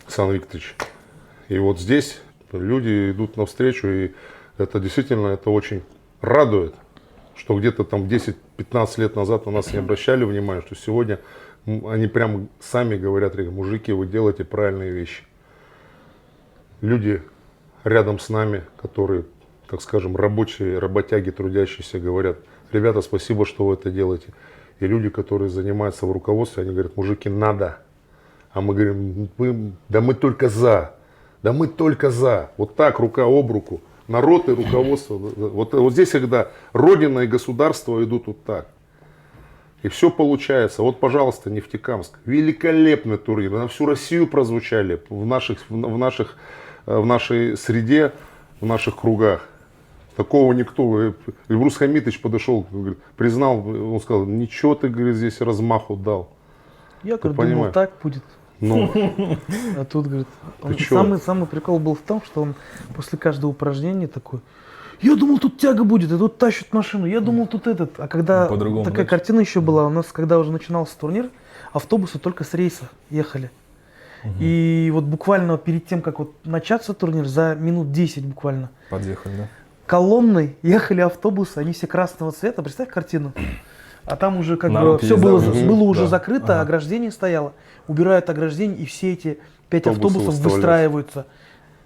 [SPEAKER 1] Александр Викторович. И вот здесь люди идут навстречу, и это действительно, это очень радует, что где-то там 10-15 лет назад на нас не обращали внимания, что сегодня они прям сами говорят, мужики, вы делаете правильные вещи. Люди рядом с нами, которые, так скажем, рабочие, работяги, трудящиеся, говорят, ребята, спасибо, что вы это делаете. И люди, которые занимаются в руководстве, они говорят, мужики, надо. А мы говорим, да мы только за. Да мы только за. Вот так, рука об руку. Народ и руководство. Вот здесь, когда Родина и государство идут вот так. И все получается. Вот, пожалуйста, Нефтекамск. Великолепный турнир. На всю Россию прозвучали в нашей среде, в наших кругах. Такого никто. Эльбрус Хамитович подошел, говорит, признал, он сказал, ничего ты, говорит, здесь размаху дал.
[SPEAKER 3] Я, говорю,
[SPEAKER 1] понимаешь?
[SPEAKER 3] думал, так будет.
[SPEAKER 1] Ну,
[SPEAKER 3] А тут, говорит,
[SPEAKER 1] чё?
[SPEAKER 3] самый прикол был в том, что он после каждого упражнения такой, я думал, тут тяга будет, и тут тащат машину, я думал, тут этот. А когда
[SPEAKER 2] По-другому,
[SPEAKER 3] такая
[SPEAKER 2] да?
[SPEAKER 3] картина еще была, у нас, когда уже начинался турнир, автобусы только с рейса ехали. И вот буквально перед тем, как вот начаться турнир, за минут 10 буквально,
[SPEAKER 2] Подъехали, да?
[SPEAKER 3] колонной ехали автобусы, они все красного цвета, представь картину. А там уже как
[SPEAKER 2] На
[SPEAKER 3] бы
[SPEAKER 2] руки
[SPEAKER 3] все
[SPEAKER 2] есть,
[SPEAKER 3] было,
[SPEAKER 2] да,
[SPEAKER 3] было уже
[SPEAKER 2] да.
[SPEAKER 3] закрыто,
[SPEAKER 2] Ага.
[SPEAKER 3] ограждение стояло. Убирают ограждение, и все эти 5
[SPEAKER 1] Автобусы
[SPEAKER 3] автобусов
[SPEAKER 1] выставляются.
[SPEAKER 3] выстраиваются.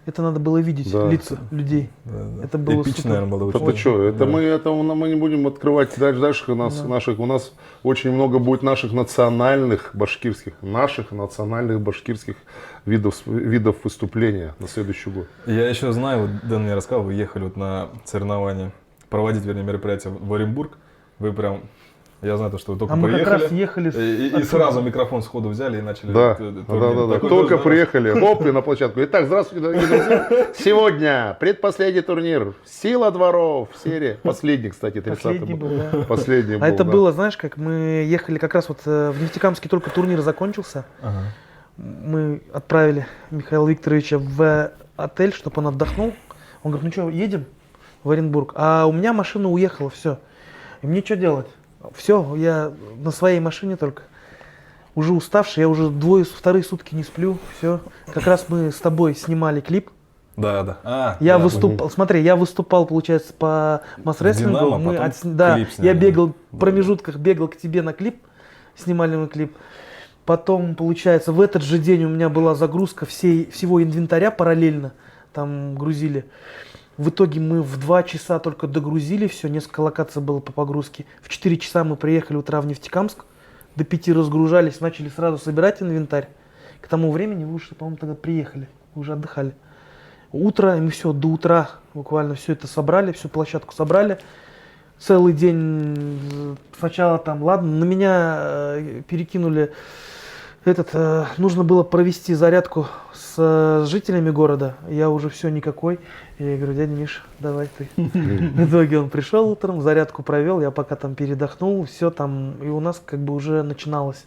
[SPEAKER 3] Это надо было видеть,
[SPEAKER 1] Да.
[SPEAKER 3] лица людей.
[SPEAKER 2] Да.
[SPEAKER 3] Это было
[SPEAKER 2] Эпично,
[SPEAKER 3] супер.
[SPEAKER 2] наверное, было.
[SPEAKER 1] это
[SPEAKER 2] очень.
[SPEAKER 1] что? Это
[SPEAKER 2] Да.
[SPEAKER 1] мы не будем открывать дальше у нас очень много будет наших национальных башкирских видов выступления на следующий год.
[SPEAKER 2] Я еще знаю, вот Дэн мне рассказал, вы ехали вот на соревнования, проводить, вернее, мероприятие в Оренбург. Вы прям, я знаю, то, что вы только
[SPEAKER 3] А мы
[SPEAKER 2] приехали.
[SPEAKER 3] как раз ехали
[SPEAKER 2] И
[SPEAKER 3] оттуда.
[SPEAKER 2] сразу микрофон сходу взяли и начали.
[SPEAKER 1] Да,
[SPEAKER 2] турнир.
[SPEAKER 1] да.
[SPEAKER 2] Такой
[SPEAKER 1] Только
[SPEAKER 2] тоже,
[SPEAKER 1] приехали, хоп, и на площадку. Итак, здравствуйте, дорогие друзья. Сегодня предпоследний турнир «Сила дворов» в серии. Последний, кстати, 30-й
[SPEAKER 3] Последний был, да.
[SPEAKER 1] Последний был,
[SPEAKER 3] А это
[SPEAKER 1] да.
[SPEAKER 3] было, знаешь, как мы ехали как раз вот в Нефтекамске, только турнир закончился.
[SPEAKER 2] Ага.
[SPEAKER 3] Мы отправили Михаила Викторовича в отель, чтобы он отдохнул. Он говорит, ну что, едем в Оренбург? А у меня машина уехала, все. И мне что делать? Все, я на своей машине только. Уже уставший, я уже вторые сутки не сплю. Все. Как раз мы с тобой снимали клип.
[SPEAKER 2] Да, да.
[SPEAKER 3] Я
[SPEAKER 2] да.
[SPEAKER 3] выступал, смотри, я выступал, получается, по масс-рестлингу.
[SPEAKER 2] Динамо,
[SPEAKER 3] Мы
[SPEAKER 2] потом
[SPEAKER 3] да,
[SPEAKER 2] клип
[SPEAKER 3] я
[SPEAKER 2] сняли.
[SPEAKER 3] бегал,
[SPEAKER 2] Да.
[SPEAKER 3] в промежутках бегал к тебе на клип, снимали мы клип. Потом, получается, в этот же день у меня была загрузка всего инвентаря параллельно, там грузили. В итоге мы в 2 часа только догрузили все, несколько локаций было по погрузке. В 4 часа мы приехали утра в Нефтекамск, до 5 разгружались, начали сразу собирать инвентарь. К тому времени вы уже, по-моему, тогда приехали, вы уже отдыхали. Утро, и мы все, до утра буквально все это собрали, всю площадку собрали. Целый день сначала там, ладно, на меня перекинули, нужно было провести зарядку с жителями города. Я уже все никакой. Я говорю, дядя Миша, давай ты. В итоге он пришел утром, зарядку провел, я пока там передохнул, все там, и у нас как бы уже начиналось.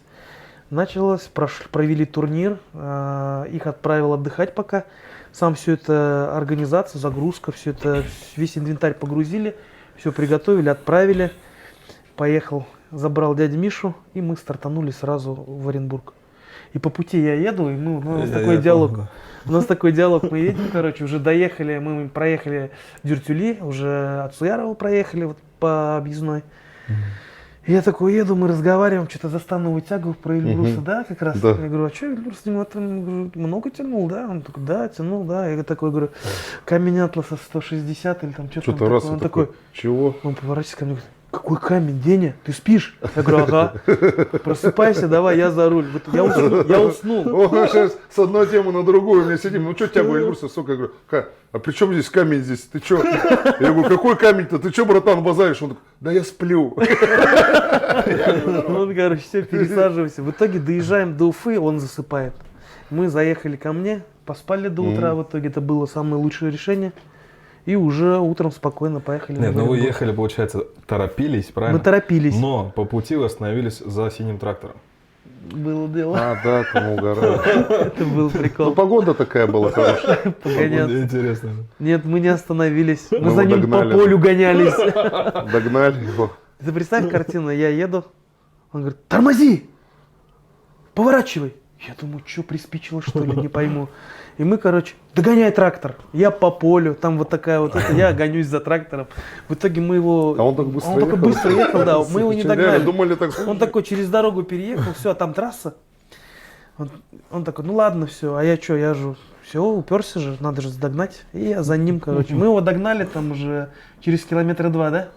[SPEAKER 3] Провели турнир, их отправил отдыхать пока. Сам все это организация, загрузка, все это, весь инвентарь погрузили, все приготовили, отправили. Поехал, забрал дядю Мишу, и мы стартанули сразу в Оренбург. И по пути я еду, и мы, у нас
[SPEAKER 2] Я
[SPEAKER 3] такой диалог.
[SPEAKER 2] помню,
[SPEAKER 3] У нас такой диалог, мы едем, короче, уже доехали, мы проехали Дюртюли, уже от Суярова проехали вот по объездной. И я такой еду, мы разговариваем, что-то застану вытягиваю про Эльбруса, да, как раз.
[SPEAKER 1] Да.
[SPEAKER 3] Я говорю, а что Эльбрус много тянул, да? Он такой, да, тянул, да. Я такой говорю, камень Атласа 160 или там что-то.
[SPEAKER 1] Что-то раз
[SPEAKER 3] Он
[SPEAKER 1] и
[SPEAKER 3] такой,
[SPEAKER 1] чего?
[SPEAKER 3] он поворачивается ко мне, говорит, какой камень, Деня, ты спишь? Я говорю, ага. Просыпайся, давай, я за руль. Вот я уснул.
[SPEAKER 1] Он сейчас с одной темы на другую, мы сидим, ну что тебя, Эльбруса, сука, я говорю, а при чем здесь камень здесь, ты что? Я говорю, какой камень-то, ты что, братан, базаришь? Он такой, да я сплю.
[SPEAKER 3] Он, короче, все, пересаживайся. В итоге доезжаем до Уфы, он засыпает. Мы заехали ко мне, поспали до утра, в итоге это было самое лучшее решение. И уже утром спокойно поехали.
[SPEAKER 2] Нет,
[SPEAKER 3] на
[SPEAKER 2] ну вы
[SPEAKER 3] Оренбург.
[SPEAKER 2] ехали, получается, торопились, правильно?
[SPEAKER 3] Мы торопились.
[SPEAKER 2] Но по пути вы остановились за синим трактором.
[SPEAKER 3] Было дело.
[SPEAKER 1] А, да, там угораю.
[SPEAKER 3] Это был
[SPEAKER 1] Ну,
[SPEAKER 3] прикол.
[SPEAKER 1] погода такая была хорошая.
[SPEAKER 3] Погоняться.
[SPEAKER 2] Интересно.
[SPEAKER 3] Нет, мы не остановились. Мы
[SPEAKER 1] Мы
[SPEAKER 3] за
[SPEAKER 1] его
[SPEAKER 3] ним по
[SPEAKER 1] догнали.
[SPEAKER 3] полю гонялись.
[SPEAKER 1] Догнали его.
[SPEAKER 3] Ты представь картину, я еду, он говорит, тормози, поворачивай. Я думаю, что приспичило, что ли, не пойму. И мы, короче, догоняй трактор. Я по полю, там вот такая вот это, я гонюсь за трактором. В итоге мы его...
[SPEAKER 1] А он так быстро
[SPEAKER 3] Он такой
[SPEAKER 1] ехал?
[SPEAKER 3] быстро ехал, да, мы его не
[SPEAKER 1] Реально,
[SPEAKER 3] догнали.
[SPEAKER 1] думали так.
[SPEAKER 3] Он такой через дорогу переехал, все, а там трасса. Он такой, ну ладно, все, а я что, я же, все, уперся же, надо же догнать. И я за ним, короче. Мы его догнали там уже через километра 2, да?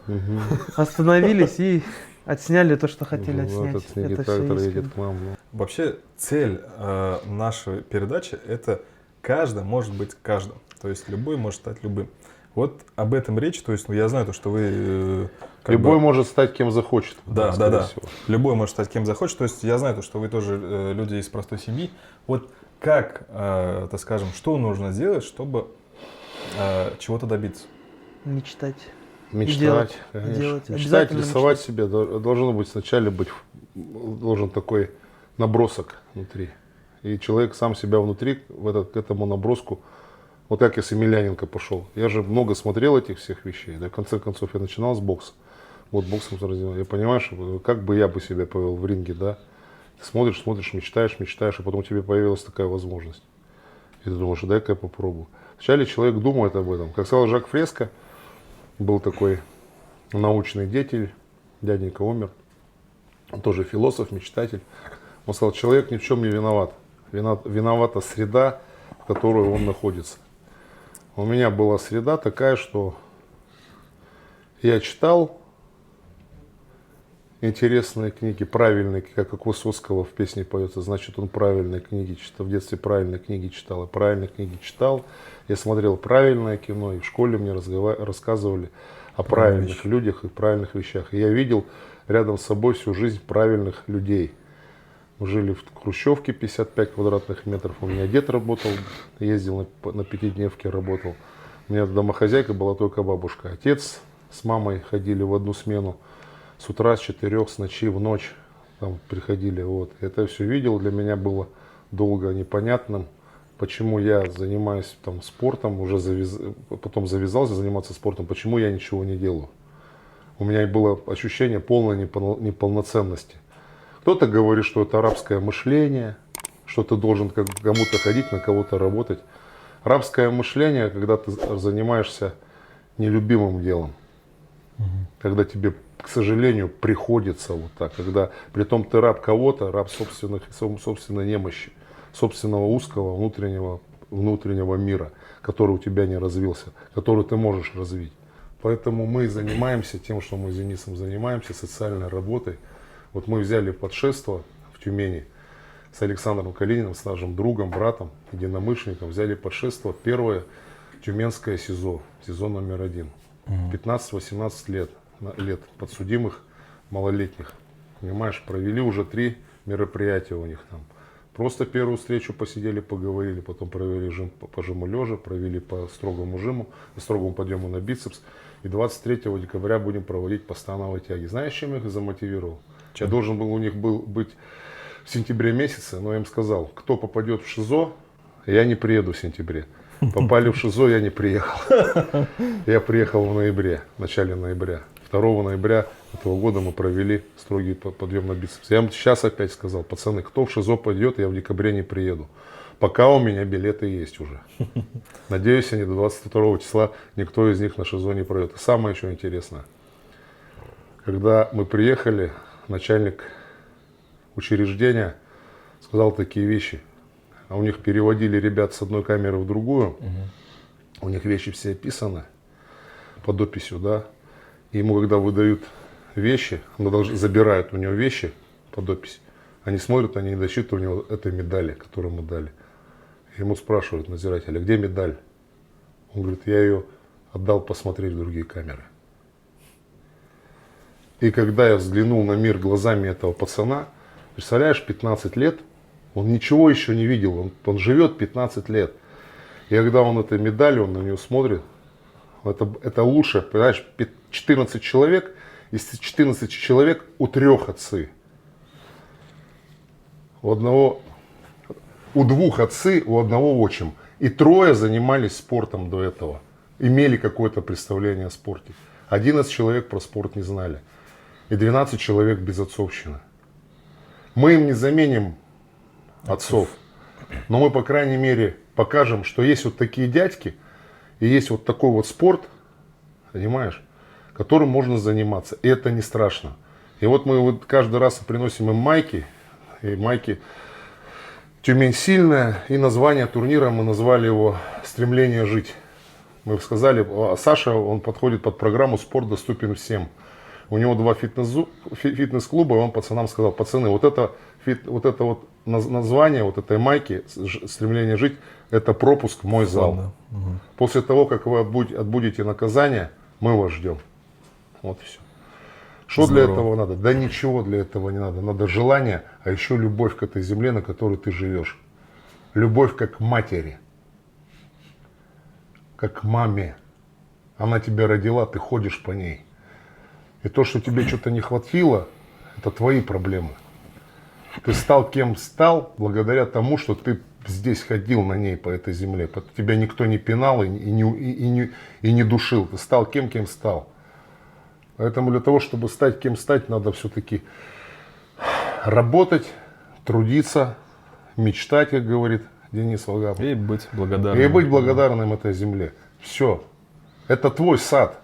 [SPEAKER 3] Остановились и отсняли то, что хотели отснять.
[SPEAKER 1] Вот этот снеги
[SPEAKER 3] Это всё
[SPEAKER 1] трактор
[SPEAKER 3] есть.
[SPEAKER 1] едет к нам. ну.
[SPEAKER 2] Вообще цель нашей передачи – это каждый может быть каждым. То есть любой может стать любым. Вот об этом речь. То есть ну, я знаю, то, что вы…
[SPEAKER 1] Любой может стать кем захочет.
[SPEAKER 2] Да,
[SPEAKER 1] скорее
[SPEAKER 2] да.
[SPEAKER 1] всего.
[SPEAKER 2] Любой может стать кем захочет. То есть я знаю, то, что вы тоже люди из простой семьи. Вот как, так скажем, что нужно сделать, чтобы чего-то добиться?
[SPEAKER 3] Мечтать.
[SPEAKER 1] Мечтать,
[SPEAKER 3] делать,
[SPEAKER 1] конечно.
[SPEAKER 3] делать.
[SPEAKER 1] Мечтать,
[SPEAKER 3] Обязательно
[SPEAKER 1] рисовать себе. Должно быть сначала должен такой набросок внутри. И человек сам себя внутри к этому наброску. Вот как я с Емельяненко пошел. Я же много смотрел этих всех вещей. Да, в конце концов, я начинал с бокса. Вот боксом заразился. Я понимаю, что как бы я бы себя повел в ринге, да. Ты смотришь, мечтаешь, и потом тебе появилась такая возможность. И ты думаешь, дай-ка я попробую. Вначале человек думает об этом. Как сказал Жак Фреско, был такой научный деятель, дяденька умер. Он тоже философ, мечтатель. Он сказал, человек ни в чем не виноват. Виновата среда, в которой он находится. У меня была среда такая, что я читал интересные книги, правильные, как у Высоцкого в песне поется, значит, он правильные книги читал, в детстве правильные книги читал, и правильные книги читал. Я смотрел правильное кино, и в школе мне рассказывали о правильных людях и правильных вещах. И я видел рядом с собой всю жизнь правильных людей. Мы жили в хрущевке 55 квадратных метров. У меня дед работал, ездил на пятидневке, работал. У меня домохозяйка была только бабушка. Отец с мамой ходили в одну смену. С утра, с 4, с ночи, в ночь там приходили. Вот. Это все видел, для меня было долго непонятным, почему я занимаюсь там спортом, потом завязался заниматься спортом, почему я ничего не делаю. У меня было ощущение полной неполноценности. Кто-то говорит, что это арабское мышление, что ты должен к кому-то ходить, на кого-то работать. Арабское мышление, когда ты занимаешься нелюбимым делом, когда тебе, к сожалению, приходится вот так, когда притом ты раб кого-то, раб собственной немощи, собственного узкого внутреннего мира, который у тебя не развился, который ты можешь развить. Поэтому мы занимаемся тем, что мы с Денисом занимаемся, социальной работой. Вот мы взяли подшефство в Тюмени с Александром Калининым, с нашим другом, братом, единомышленником, взяли подшефство первое тюменское СИЗО, СИЗО номер 1. 15-18 лет подсудимых малолетних. Понимаешь, провели уже 3 мероприятия у них там. Просто первую встречу посидели, поговорили, потом провели жим по жиму лежа, провели по строгому подъему на бицепс. И 23 декабря будем проводить постановые тяги. Знаешь, чем я их замотивировал? Я должен был у них быть в сентябре месяце, но я им сказал, кто попадет в ШИЗО, я не приеду в сентябре. Попали в ШИЗО, я не приехал. Я приехал в ноябре, в начале ноября. 2 ноября этого года мы провели строгий подъем на бицепс. Я вам сейчас опять сказал, пацаны, кто в ШИЗО пойдет, я в декабре не приеду. Пока у меня билеты есть уже. Надеюсь, они до 22 числа никто из них на ШИЗО не пройдет. И самое еще интересное. Когда мы приехали, начальник учреждения сказал такие вещи. А у них переводили ребят с одной камеры в другую. У них вещи все описаны под описью, да. И ему, когда выдают вещи, забирают у него вещи под опись, они смотрят, они не досчитывают у него этой медали, которую ему дали. Ему спрашивают надзиратель, а где медаль? Он говорит, я ее отдал посмотреть в другие камеры. И когда я взглянул на мир глазами этого пацана, представляешь, 15 лет, он ничего еще не видел, он живет 15 лет. И когда он этой медалью, он на нее смотрит, это лучше, понимаешь, 14 человек, из 14 человек у 3 отцы. У 2 отцы, у 1 отчим. И 3 занимались спортом до этого. Имели какое-то представление о спорте. 11 человек про спорт не знали. И 12 человек без отцовщины. Мы им не заменим отцов. Но мы, по крайней мере, покажем, что есть вот такие дядьки. И есть вот такой вот спорт, понимаешь, которым можно заниматься. И это не страшно. И вот мы вот каждый раз приносим им майки. И майки «Тюмень сильная». И название турнира мы назвали его «Стремление жить». Мы сказали, а Саша, он подходит под программу «Спорт доступен всем». У него 2 фитнес-клуба, и он пацанам сказал, пацаны, вот это название, вот этой майки «Стремление жить», это пропуск в мой зал.
[SPEAKER 2] Ладно. Угу.
[SPEAKER 1] После того, как вы отбудете наказание, мы вас ждем. Вот и все. Что для этого надо? Да ничего для этого не надо. Надо желание, а еще любовь к этой земле, на которой ты живешь. Любовь как к матери. Как к маме. Она тебя родила, ты ходишь по ней. И то, что тебе что-то не хватило, это твои проблемы. Ты стал кем стал, благодаря тому, что ты здесь ходил на ней, по этой земле. Тебя никто не пинал и не душил. Ты стал кем стал. Поэтому для того, чтобы стать кем стать, надо все-таки работать, трудиться, мечтать, как говорит Денис Вагапов.
[SPEAKER 2] И быть благодарным.
[SPEAKER 1] И быть благодарным этой земле. Все. Это твой сад.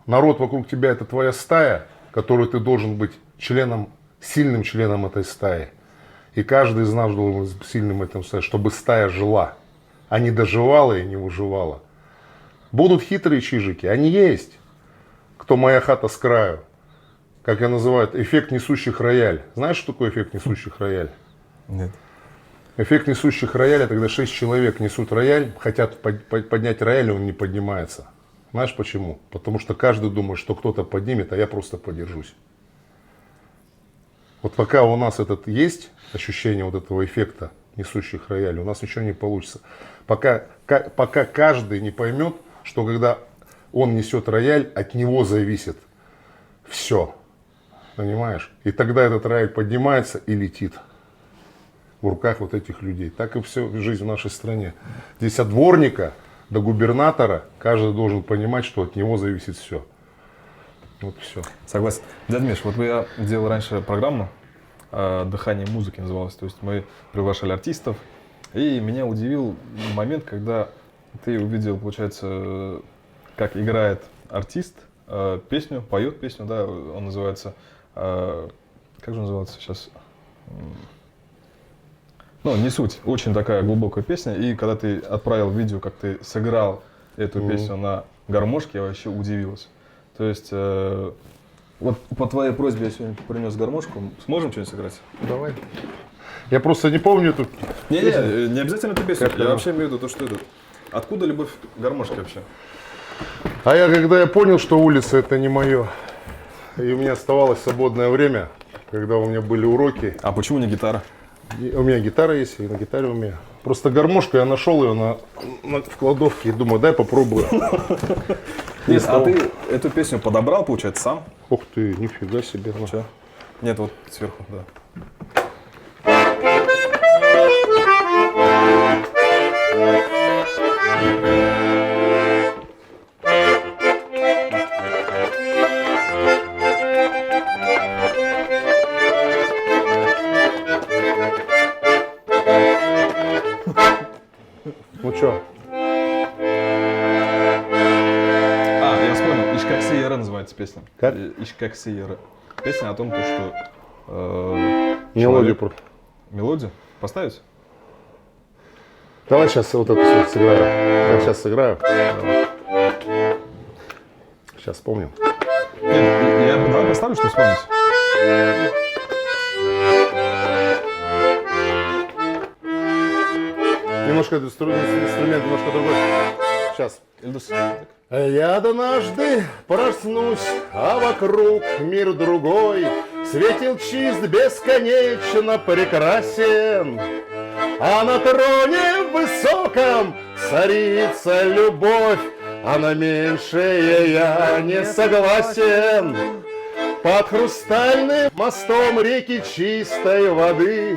[SPEAKER 1] Народ вокруг тебя — это твоя стая, которую ты должен быть членом, сильным членом этой стаи. И каждый из нас должен быть сильным в этом стае, чтобы стая жила, а не доживала и не выживала. Будут хитрые чижики, они есть. Кто моя хата с краю, как я называю, эффект несущих рояль. Знаешь, что такое эффект несущих рояль?
[SPEAKER 2] Нет.
[SPEAKER 1] Эффект несущих рояля, когда 6 человек несут рояль, хотят поднять рояль, и он не поднимается. Знаешь почему? Потому что каждый думает, что кто-то поднимет, а я просто подержусь. Вот пока у нас есть ощущение вот этого эффекта несущих рояль, у нас ничего не получится. Пока каждый не поймет, что когда он несет рояль, от него зависит все. Понимаешь? И тогда этот рояль поднимается и летит в руках вот этих людей. Так и все жизнь в нашей стране. Здесь от дворника до губернатора каждый должен понимать, что от него зависит все. Вот все.
[SPEAKER 2] Согласен. Дядя Миш, вот я делал раньше программу «Дыхание музыки» называлась. То есть мы приглашали артистов. И меня удивил момент, когда ты увидел, получается, как играет артист песню, поет песню, да, он называется, как же называется сейчас? Ну, не суть, очень такая глубокая песня. И когда ты отправил видео, как ты сыграл эту песню на гармошке, я вообще удивился. То есть, вот по твоей просьбе я сегодня принес гармошку. Сможем что-нибудь сыграть?
[SPEAKER 1] Давай. Я просто не помню эту
[SPEAKER 2] Не, не обязательно эту песню.
[SPEAKER 1] Как
[SPEAKER 2] Я
[SPEAKER 1] она?
[SPEAKER 2] вообще имею в виду то, что это. Откуда любовь к гармошке вообще?
[SPEAKER 1] А когда я понял, что улица это не мое, и у меня оставалось свободное время, когда у меня были уроки,
[SPEAKER 2] А почему не гитара?
[SPEAKER 1] у меня гитара есть, и на гитаре умею. Просто гармошку, я нашел ее в кладовке и думаю, дай попробую.
[SPEAKER 2] Нет, а ты эту песню подобрал, получается, сам?
[SPEAKER 1] Ух ты, нифига себе.
[SPEAKER 2] Чё? Нет, вот сверху, да. Яра называется песня.
[SPEAKER 1] Как?
[SPEAKER 2] Ишкакси Яра. Песня о том, то, что...
[SPEAKER 1] Мелодию.
[SPEAKER 2] Мелодию? Поставить?
[SPEAKER 1] Давай сейчас вот эту сыграю. Я сейчас сыграю. Давай. Сейчас вспомним.
[SPEAKER 2] Нет, давай поставлю, что вспомнить.
[SPEAKER 1] Немножко инструмент немножко другой. Сейчас.
[SPEAKER 2] Ильдус.
[SPEAKER 1] Я однажды проснусь, а вокруг мир другой. Светил чист, бесконечно прекрасен. А на троне высоком царица любовь, а на меньшее я не согласен. Под хрустальным мостом реки чистой воды,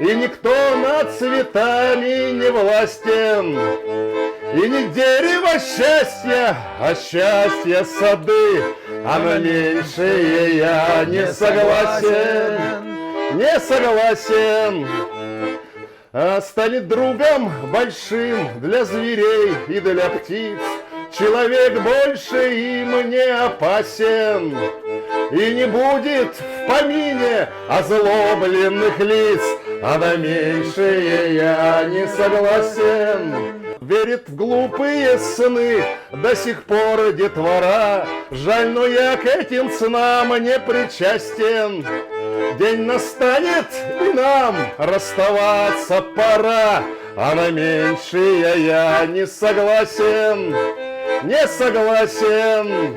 [SPEAKER 1] и никто над цветами не властен. И не дерево счастья, а счастье сады, а на меньшее я не согласен, не согласен. А станет другом большим для зверей и для птиц, человек больше им не опасен. И не будет в помине озлобленных лиц, а на меньшее я не согласен. Верит в глупые сны до сих пор детвора. Жаль, но я к этим снам не причастен. День настанет, и нам расставаться пора, а на меньшее я не согласен, не согласен.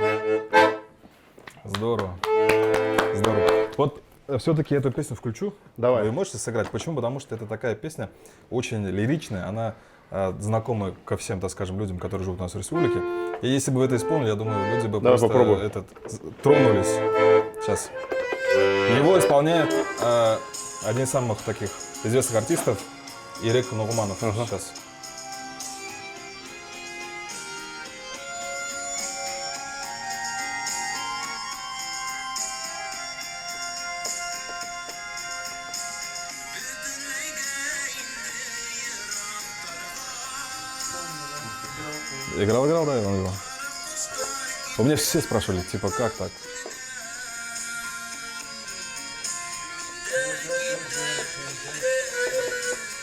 [SPEAKER 2] Здорово. Здорово. Вот все-таки эту песню включу.
[SPEAKER 1] Давай.
[SPEAKER 2] Вы можете сыграть? Почему? Потому что это такая песня очень лиричная, она знакома ко всем, так скажем, людям, которые живут у нас в республике. И если бы вы это исполнили, я думаю, люди бы
[SPEAKER 1] Давай
[SPEAKER 2] просто
[SPEAKER 1] попробуем.
[SPEAKER 2] тронулись. Сейчас. Его исполняет один из самых таких известных артистов, Ирек Нугуманов. Сейчас. Играл, да, он играл. У меня все спрашивали, типа, как так?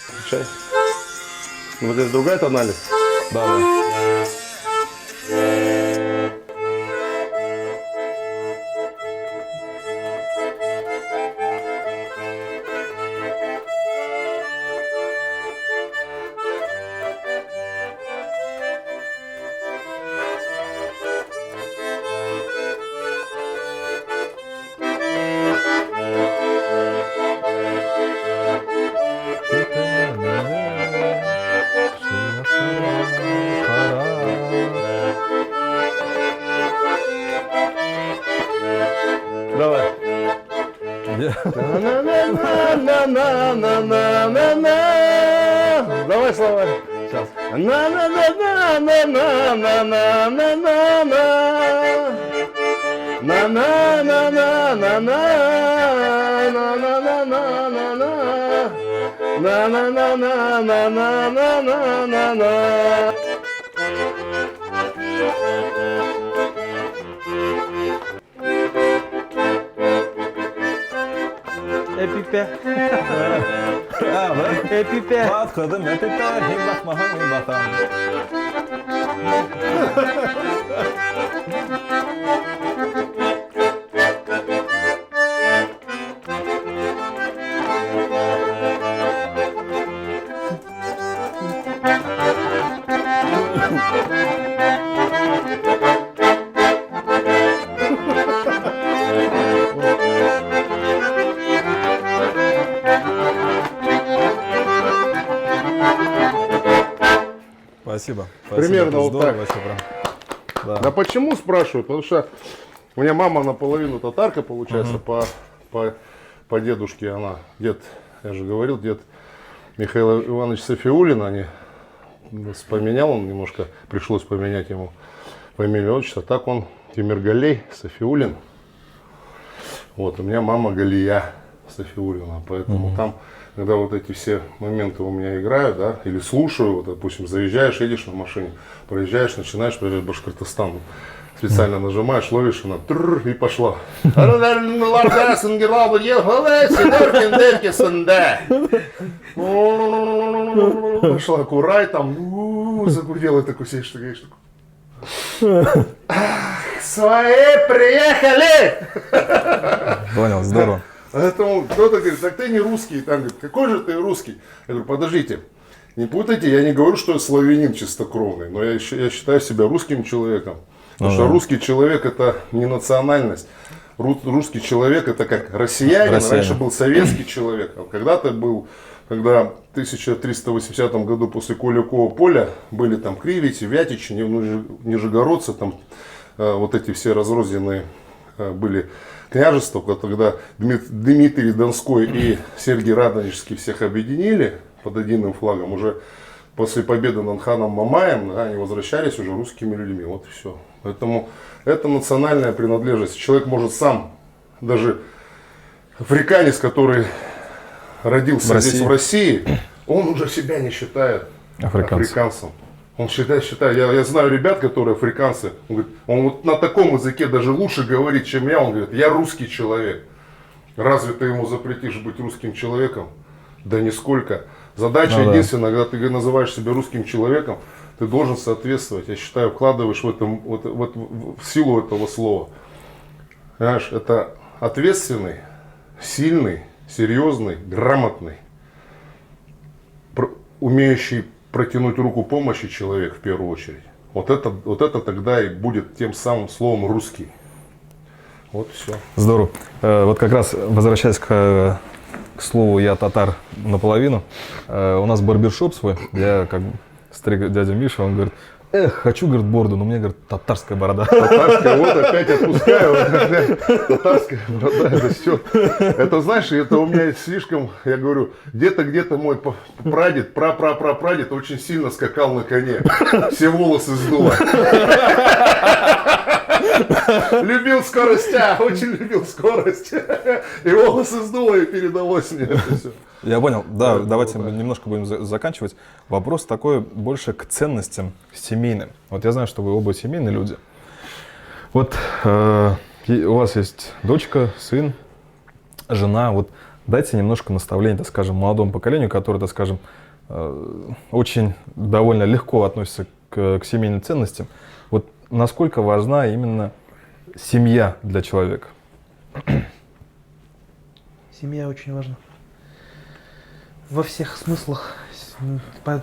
[SPEAKER 1] Включай. Вот здесь другая тональность.
[SPEAKER 2] Да, да.
[SPEAKER 1] Давай. На-на-на-на-на-на-на-на. Давай слова. Сейчас. На-на-на-на-на-на-на-на-на. На-на-на-на-на-на-на-на-на-на-на. На-на-на-на-на-на-на-на-на.
[SPEAKER 3] Эпипе.
[SPEAKER 2] А, да?
[SPEAKER 3] Эпипе.
[SPEAKER 2] Подходим, это химбах, махам, химбахам. Спасибо.
[SPEAKER 1] Примерно
[SPEAKER 2] это
[SPEAKER 1] вот
[SPEAKER 2] здорово,
[SPEAKER 1] так.
[SPEAKER 2] вообще прям. Да.
[SPEAKER 1] Да почему, спрашивают? Потому что у меня мама наполовину татарка, получается, по дедушке она. Дед, я же говорил, дед Михаил Иванович Сафиуллин, они поменял, он немножко, пришлось поменять ему фамилию, отчество. Так он Тимиргалей Сафиуллин. Вот, у меня мама Галия Сафиуллина, поэтому там когда вот эти все моменты у меня играют, да, или слушаю, вот, допустим, заезжаешь, едешь на машине, проезжаешь, начинаешь проезжать Башкортостан, специально нажимаешь, ловишь, она и пошла. Пошла Курай, там, загудела, такой сидишь, ты говоришь, свои приехали!
[SPEAKER 2] Понял, здорово.
[SPEAKER 1] Поэтому кто-то говорит, так ты не русский. Там говорит, какой же ты русский? Я говорю, подождите, не путайте, я не говорю, что я славянин чистокровный, но я считаю себя русским человеком. Потому что русский человек это не национальность. Русский человек это как россиянин, раньше был советский человек. А когда-то был, когда в 1380 году после Куликова поля были там Кривичи, Вятичи, Нижегородцы, там вот эти все разрозненные были княжества, когда Дмитрий Донской и Сергий Радонежский всех объединили под единым флагом, уже после победы над ханом Мамаем, да, они возвращались уже русскими людьми, вот и все. Поэтому это национальная принадлежность. Человек может сам, даже африканец, который родился здесь в России, он уже себя не считает африканцем. Он считает, я знаю ребят, которые африканцы, он говорит, он вот на таком языке даже лучше говорит, чем я, он говорит, я русский человек. Разве ты ему запретишь быть русским человеком? Да нисколько. Задача единственная, когда ты называешь себя русским человеком, ты должен соответствовать, я считаю, вкладываешь в силу этого слова. Понимаешь, это ответственный, сильный, серьезный, грамотный, умеющий протянуть руку помощи человек в первую очередь. Вот это тогда и будет тем самым словом русский. Вот все.
[SPEAKER 2] Здорово. Вот как раз возвращаясь к слову «я татар наполовину», у нас барбершоп свой, я как стриг дядя Миша, он говорит, хочу, говорит, бороду, но мне, говорит, татарская борода.
[SPEAKER 1] Татарская, вот опять отпускаю, татарская борода, это все. Это, знаешь, это у меня слишком, я говорю, где-то мой прадед, прапрапрапрадед очень сильно скакал на коне, все волосы сдуло. Любил скорость, очень любил скорость. И волосы сдуло, и передалось мне это все.
[SPEAKER 2] Я понял, да, давайте мы немножко будем заканчивать. Вопрос такой больше к ценностям семейным. Вот я знаю, что вы оба семейные люди. Вот у вас есть дочка, сын, жена. Вот дайте немножко наставлений, так скажем, молодому поколению, которое, так скажем, очень довольно легко относится к семейным ценностям. Вот насколько важна именно семья для человека?
[SPEAKER 3] Семья очень важна. Во всех смыслах.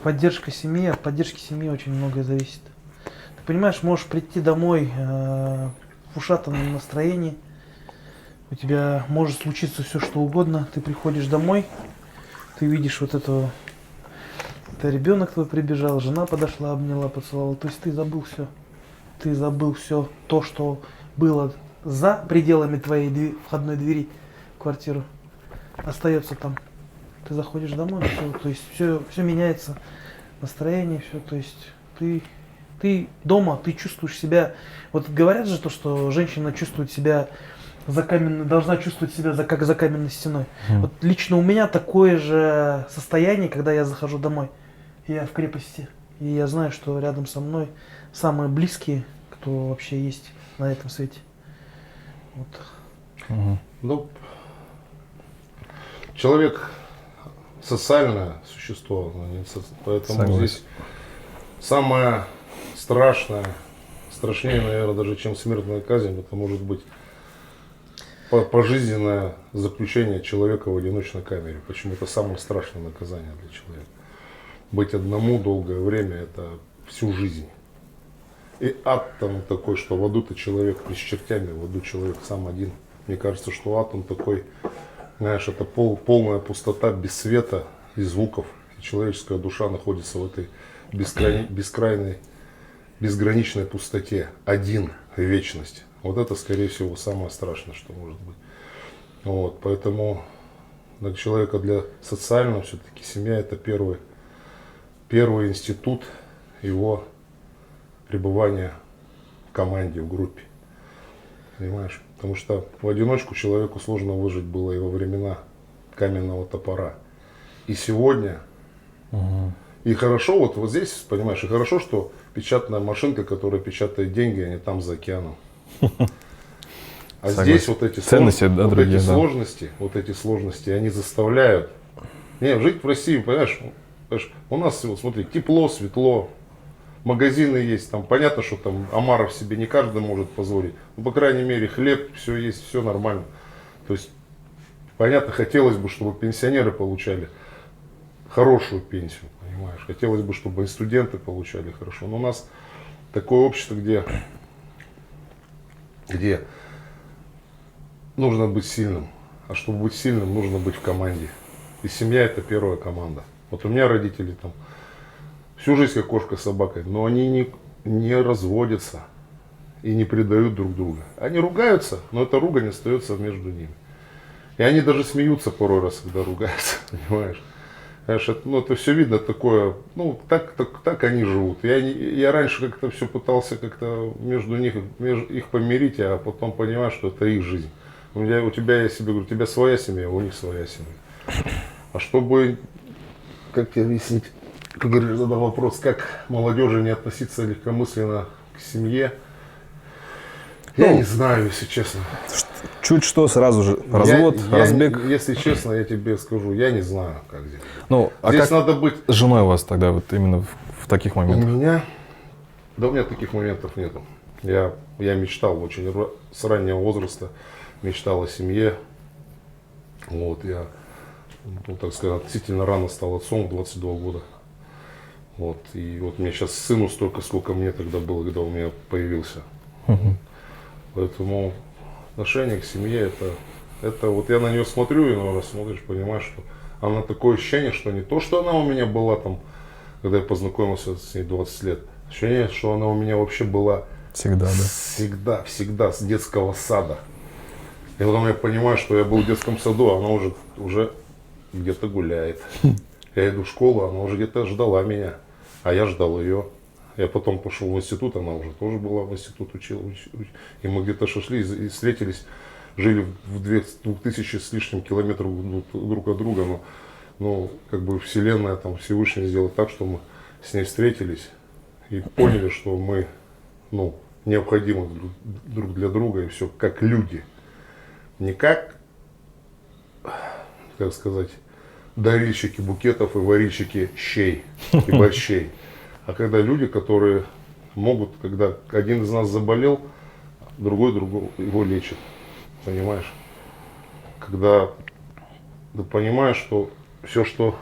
[SPEAKER 3] Поддержка семьи, от поддержки семьи очень многое зависит. Ты понимаешь, можешь прийти домой в ушатанном настроении, у тебя может случиться все что угодно, ты приходишь домой, ты видишь вот это ребенок твой прибежал, жена подошла, обняла, поцеловала, то есть ты забыл все то, что было за пределами твоей входной двери в квартиру, остается там. Ты заходишь домой, все, то есть все меняется, настроение, все, то есть ты дома, ты чувствуешь себя, вот говорят же то, что женщина чувствует себя должна чувствовать себя как за каменной стеной. Вот лично у меня такое же состояние, когда я захожу домой, я в крепости, и я знаю, что рядом со мной самые близкие, кто вообще есть на этом свете. Вот.
[SPEAKER 1] Ну, человек социальное существо, поэтому
[SPEAKER 2] Согласен.
[SPEAKER 1] здесь самое страшное, страшнее, наверное, даже чем смертная казнь, это может быть пожизненное заключение человека в одиночной камере. Почему это самое страшное наказание для человека? Быть одному долгое время – это всю жизнь. И ад там такой, что в аду-то человек не с чертями, в аду человек сам один. Мне кажется, что ад он такой, знаешь, это полная пустота без света и звуков. И человеческая душа находится в этой безграничной пустоте. Один в вечность. Вот это, скорее всего, самое страшное, что может быть. Вот, поэтому для человека, для социального, все-таки семья это первый институт его пребывания в команде, в группе. Понимаешь? Потому что в одиночку человеку сложно выжить было и во времена каменного топора. и сегодня. И хорошо, вот здесь, понимаешь, и хорошо, что печатная машинка, которая печатает деньги, они там за океаном. А
[SPEAKER 2] Согласен.
[SPEAKER 1] здесь вот эти
[SPEAKER 2] ценности, да, другие, да.
[SPEAKER 1] вот эти сложности, они заставляют. Не, жить в России, понимаешь, у нас, вот смотри, тепло, светло, магазины есть, там понятно, что там омаров себе не каждый может позволить. Но, по крайней мере, хлеб, все есть, все нормально. То есть, понятно, хотелось бы, чтобы пенсионеры получали хорошую пенсию, понимаешь. Хотелось бы, чтобы и студенты получали хорошо. Но у нас такое общество, где нужно быть сильным. А чтобы быть сильным, нужно быть в команде. И семья — это первая команда. Вот у меня родители там всю жизнь как кошка с собакой, но они не разводятся и не предают друг друга. Они ругаются, но эта ругань остается между ними. И они даже смеются порой раз, когда ругаются, понимаешь? Знаешь, это все видно такое, так они живут. Я раньше как-то все пытался как-то между их помирить, а потом понимаю, что это их жизнь. У тебя, я себе говорю, у тебя своя семья, у них своя семья. А чтобы, как тебе объяснить, как говоришь, задал вопрос, как молодежи не относиться легкомысленно к семье, я не знаю, если честно.
[SPEAKER 2] Чуть что, сразу же развод, разбег.
[SPEAKER 1] Если честно, я тебе скажу, я не знаю, как здесь.
[SPEAKER 2] Ну, а
[SPEAKER 1] Здесь
[SPEAKER 2] как
[SPEAKER 1] надо быть...
[SPEAKER 2] с женой у вас тогда вот именно в таких моментах?
[SPEAKER 1] У меня таких моментов нету. Я мечтал очень с раннего возраста, мечтал о семье. Вот, я, так сказать, относительно рано стал отцом, в 22 года. Вот, и вот мне сейчас сыну столько, сколько мне тогда было, когда у меня появился. Поэтому отношение к семье, это вот я на нее смотрю, и иногда смотришь, понимаешь, что она такое ощущение, что не то, что она у меня была там, когда я познакомился с ней 20 лет, ощущение, что она у меня вообще была
[SPEAKER 2] Всегда, да?
[SPEAKER 1] Всегда с детского сада. И потом я понимаю, что я был в детском саду, а она уже где-то гуляет. Я иду в школу, она уже где-то ждала меня, а я ждал ее. Я потом пошел в институт, она уже тоже была в институт, учила. И мы где-то шли и встретились, жили в 2000 с лишним километров друг от друга. Но как бы вселенная, там, Всевышний сделал так, что мы с ней встретились и поняли, что мы необходимы друг для друга, и все как люди. Не как сказать, дарильщики букетов и варильщики щей и борщей. А когда люди, которые могут, когда один из нас заболел, другой его лечит. Понимаешь? Когда ты понимаешь, что все, что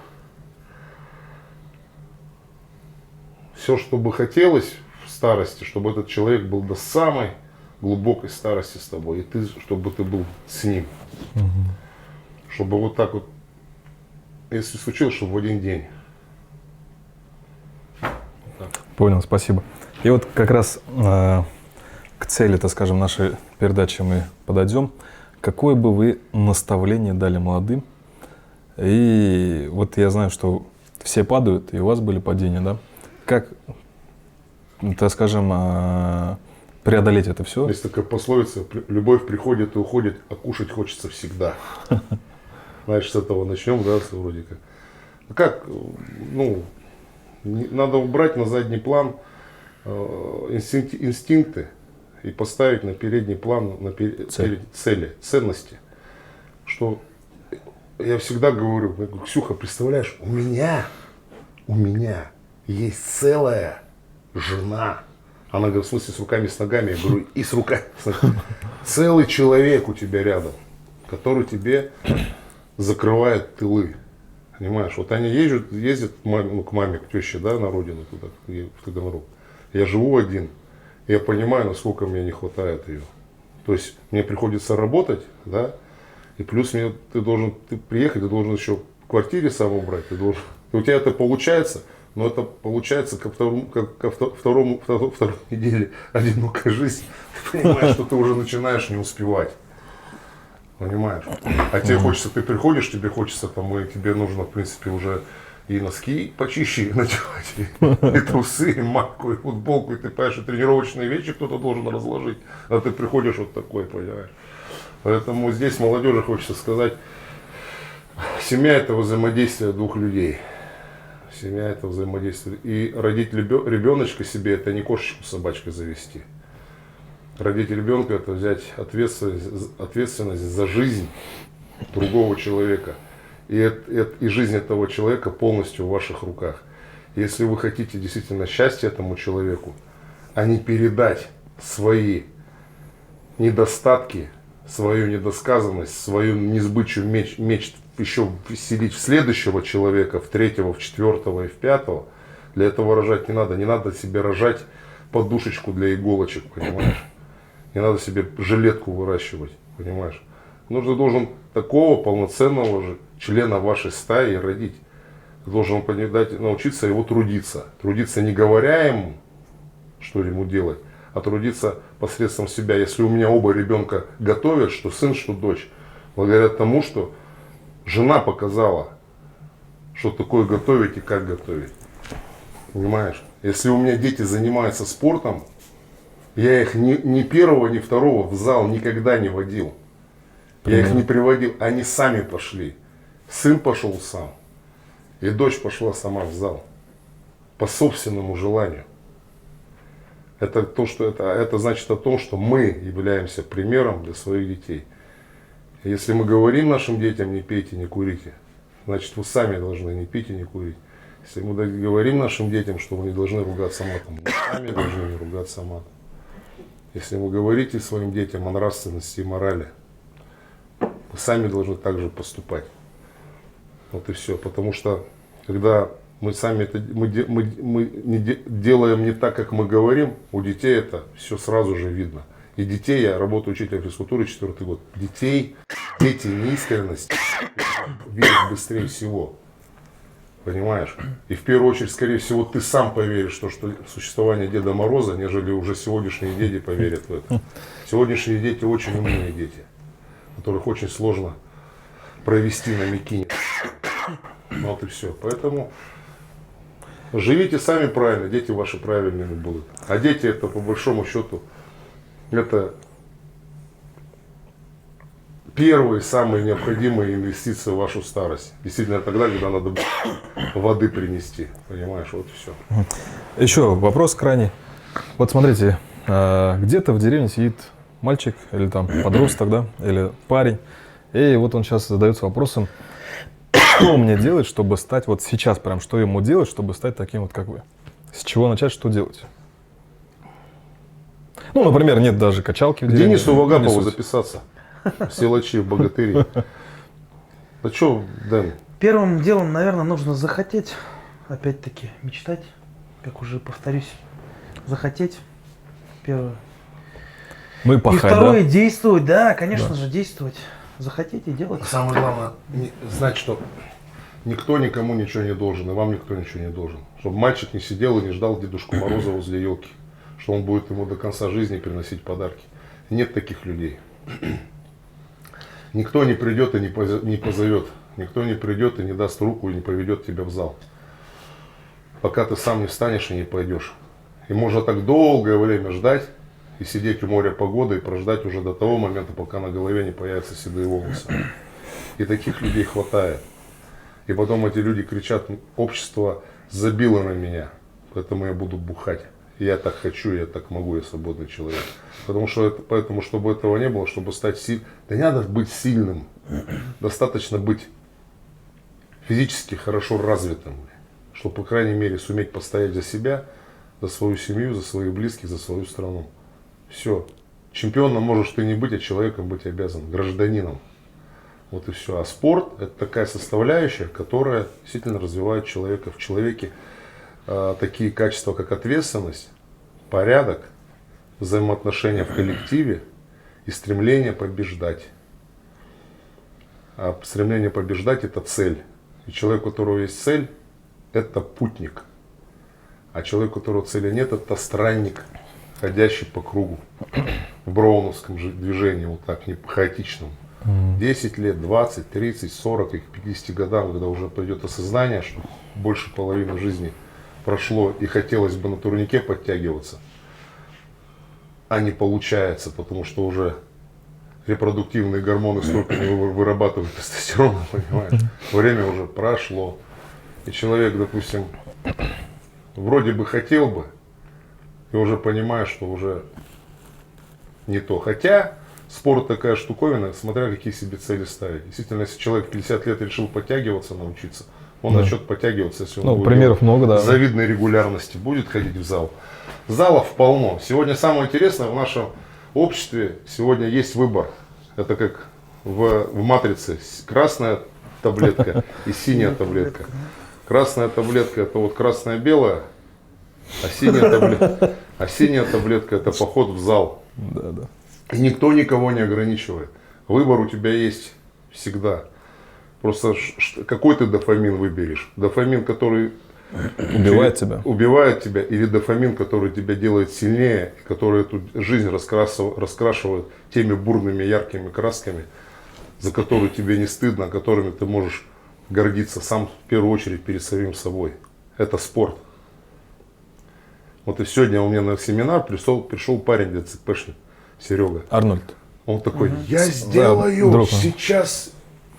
[SPEAKER 1] бы хотелось в старости, чтобы этот человек был до самой глубокой старости с тобой, и чтобы ты был с ним. Чтобы вот так вот, если случилось, чтобы в один день.
[SPEAKER 2] Понял, спасибо. И вот как раз к цели, так скажем, нашей передачи мы подойдем. Какое бы вы наставление дали молодым? И вот я знаю, что все падают, и у вас были падения, да? Как, так скажем, преодолеть это все?
[SPEAKER 1] Есть такая пословица: любовь приходит и уходит, а кушать хочется всегда. Знаешь, с этого начнем, да, вроде как. Надо убрать на задний план инстинкты и поставить на передний план цели, ценности. Что я всегда говорю, Ксюха, представляешь, у меня есть целая жена. Она говорит, в смысле, с руками, с ногами? Я говорю, и с руками. Целый человек у тебя рядом, который тебе закрывает тылы. Понимаешь, вот они ездят к маме, к теще, да, на родину туда, в Таганрог. Я живу один, и я понимаю, насколько мне не хватает ее. То есть мне приходится работать, да, и плюс ты приехать, ты должен еще в квартире сам убрать, и у тебя это получается, но это получается ко второй неделе одинокая жизнь. Ты понимаешь, что ты уже начинаешь не успевать. Понимаешь? А тебе хочется, ты приходишь, тебе хочется, и тебе нужно, в принципе, уже и носки почище надевать, и трусы, и майку, и футболку, и ты понимаешь, и тренировочные вещи кто-то должен разложить, а ты приходишь вот такой, понимаешь? Поэтому здесь молодежи хочется сказать, семья – это взаимодействие двух людей. Семья – это взаимодействие. И родить ребеночка себе – это не кошечку с собачкой завести. Родить ребенка – это взять ответственность за жизнь другого человека. И жизнь этого человека полностью в ваших руках. Если вы хотите действительно счастья этому человеку, а не передать свои недостатки, свою недосказанность, свою несбычу мечт еще вселить в следующего человека, в третьего, в четвертого и в пятого, для этого рожать не надо. Не надо себе рожать подушечку для иголочек, понимаешь? Не надо себе жилетку выращивать, понимаешь? Нужно должен такого полноценного же члена вашей стаи родить. Ты должен научиться его трудиться. Трудиться не говоря ему, что ему делать, а трудиться посредством себя. Если у меня оба ребенка готовят, что сын, что дочь, благодаря тому, что жена показала, что такое готовить и как готовить. Понимаешь? Если у меня дети занимаются спортом, я их ни первого, ни второго в зал никогда не водил. Я их не приводил, они сами пошли. Сын пошел сам, и дочь пошла сама в зал. По собственному желанию. Это значит о том, что мы являемся примером для своих детей. Если мы говорим нашим детям: не пейте, не курите, значит вы сами должны не пить и не курить. Если мы говорим нашим детям, что вы не должны ругаться матом, мы сами должны не ругаться матом. Если вы говорите своим детям о нравственности и морали, вы сами должны так же поступать. Вот и все. Потому что когда мы сами делаем не так, как мы говорим, у детей это все сразу же видно. И детей, я работаю учителем физкультуры 4-й год, дети неискренность видят быстрее всего. Понимаешь? И в первую очередь, скорее всего, ты сам поверишь в существование Деда Мороза, нежели уже сегодняшние дети поверят в это. Сегодняшние дети очень умные дети, которых очень сложно провести на мякине. Вот и все. Поэтому живите сами правильно, дети ваши правильными будут. А дети это по большому счету, это первые, самые необходимые инвестиции в вашу старость. Действительно тогда, когда надо воды принести. Понимаешь, вот и все.
[SPEAKER 2] Еще вопрос крайний. Вот смотрите, где-то в деревне сидит мальчик или там подросток, да, или парень. И вот он сейчас задается вопросом, что мне делать, чтобы стать вот сейчас прям, что ему делать, чтобы стать таким вот, как вы? С чего начать, что делать? Ну, например, нет даже качалки в деревне.
[SPEAKER 1] Денису Вагапову записаться. Силачи, в богатыри. А что, Дэн?
[SPEAKER 3] Первым делом, наверное, нужно захотеть, опять-таки, мечтать, как уже повторюсь, захотеть, первое.
[SPEAKER 2] Ну и
[SPEAKER 3] И
[SPEAKER 2] пахать,
[SPEAKER 3] второе,
[SPEAKER 2] да?
[SPEAKER 3] действовать, да, конечно же, действовать. Захотеть и делать.
[SPEAKER 1] Самое главное, знать, что никто никому ничего не должен, и вам никто ничего не должен. Чтобы мальчик не сидел и не ждал Дедушку Мороза возле елки, что он будет ему до конца жизни приносить подарки. Нет таких людей. Никто не придет и не позовет. Никто не придет и не даст руку и не поведет тебя в зал. Пока ты сам не встанешь и не пойдешь. И можно так долгое время ждать и сидеть у моря погоды и прождать уже до того момента, пока на голове не появятся седые волосы. И таких людей хватает. И потом эти люди кричат: общество забило на меня, поэтому я буду бухать. Я так хочу, я так могу, я свободный человек. Поэтому, чтобы этого не было, чтобы стать сильным, да не надо быть сильным. Достаточно быть физически хорошо развитым, чтобы, по крайней мере, суметь постоять за себя, за свою семью, за своих близких, за свою страну. Все. Чемпионом можешь ты не быть, а человеком быть обязан, гражданином. Вот и все. А спорт – это такая составляющая, которая действительно развивает человека. В человеке такие качества, как ответственность, порядок, взаимоотношения в коллективе и стремление побеждать. А стремление побеждать – это цель. И человек, у которого есть цель, это путник. А человек, у которого цели нет, это странник, ходящий по кругу. В броуновском же движении, вот так, не хаотичном. 10 лет, 20, 30, 40 и к 50 годам, когда уже придет осознание, что больше половины жизни прошло и хотелось бы на турнике подтягиваться, а не получается, потому что уже репродуктивные гормоны столько не вырабатывают тестостерона, понимаешь? Время уже прошло. И человек, допустим, вроде бы хотел бы, и уже понимаешь, что уже не то. Хотя спорт такая штуковина, смотря какие себе цели ставить. Действительно, если человек в 50 лет решил подтягиваться, научиться, он начнет подтягиваться, если он будет
[SPEAKER 2] примеров много, да.
[SPEAKER 1] с завидной регулярности будет ходить в зал. Залов полно. Сегодня самое интересное в нашем обществе, сегодня есть выбор. Это как в «Матрице». Красная таблетка и синяя таблетка. Красная таблетка это вот красная-белая, а синяя таблетка это поход в зал.
[SPEAKER 2] Да, да.
[SPEAKER 1] И никто никого не ограничивает. Выбор у тебя есть всегда. Просто какой ты дофамин выберешь? Дофамин, который
[SPEAKER 2] Убивает тебя.
[SPEAKER 1] Убивает тебя, или дофамин, который тебя делает сильнее, и который эту жизнь раскрашивает теми бурными яркими красками, за которые тебе не стыдно, которыми ты можешь гордиться сам в первую очередь перед самим собой. Это спорт. Вот и сегодня у меня на семинар пришел парень ДЦПшник, Серега.
[SPEAKER 2] Арнольд.
[SPEAKER 1] Он такой, я сделаю
[SPEAKER 2] друг.
[SPEAKER 1] сейчас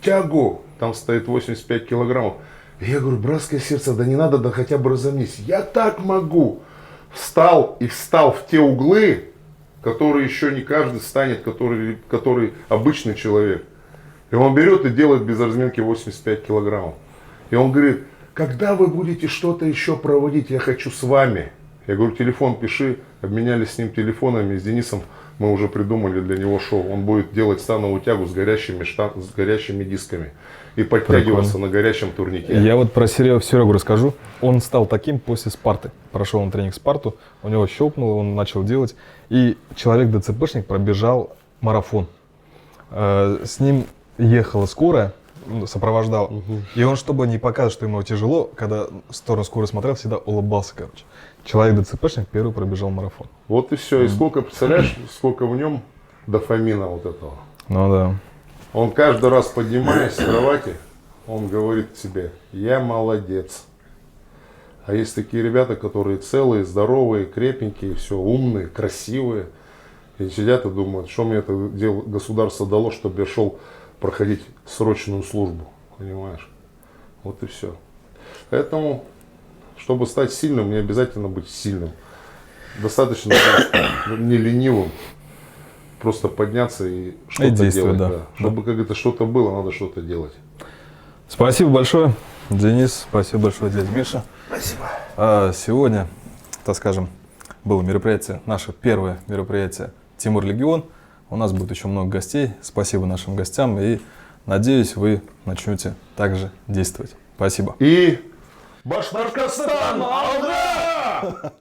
[SPEAKER 1] тягу, там стоит 85 килограммов. И я говорю, братское сердце, да не надо, да хотя бы разомнись. Я так могу. Встал в те углы, которые еще не каждый станет, который обычный человек. И он берет и делает без разминки 85 килограммов. И он говорит, когда вы будете что-то еще проводить, я хочу с вами. Я говорю, телефон пиши, обменялись с ним телефонами, с Денисом мы уже придумали для него шоу. Он будет делать становую тягу с горящими дисками и подтягиваться на горячем турнике.
[SPEAKER 2] Я вот про Серегу расскажу. Он стал таким после Спарты. Прошел он тренинг Спарту, у него щелкнуло, он начал делать. И человек ДЦПшник пробежал марафон. С ним ехала скорая, сопровождал. И он, чтобы не показать, что ему тяжело, когда в сторону скорой смотрел, всегда улыбался, короче. Человек ДЦПшник первый пробежал марафон.
[SPEAKER 1] Вот и все. И сколько, представляешь, сколько в нем дофамина вот этого.
[SPEAKER 2] Ну да.
[SPEAKER 1] Он каждый раз, поднимаясь с кровати, он говорит себе, я молодец. А есть такие ребята, которые целые, здоровые, крепенькие, все, умные, красивые. И сидят и думают, что мне это государство дало, чтобы я шел проходить срочную службу. Понимаешь? Вот и все. Поэтому, чтобы стать сильным, не обязательно быть сильным. Достаточно быть не ленивым. Просто подняться и что-то делать. Да. Чтобы как это что-то было, надо что-то делать.
[SPEAKER 2] Спасибо большое, Денис. Спасибо большое, дядя Миша.
[SPEAKER 3] Спасибо.
[SPEAKER 2] Сегодня, так скажем, было мероприятие, наше первое мероприятие Тимур Легион. У нас будет еще много гостей. Спасибо нашим гостям. И надеюсь, вы начнете также действовать. Спасибо.
[SPEAKER 1] И Башкортостан! Алга!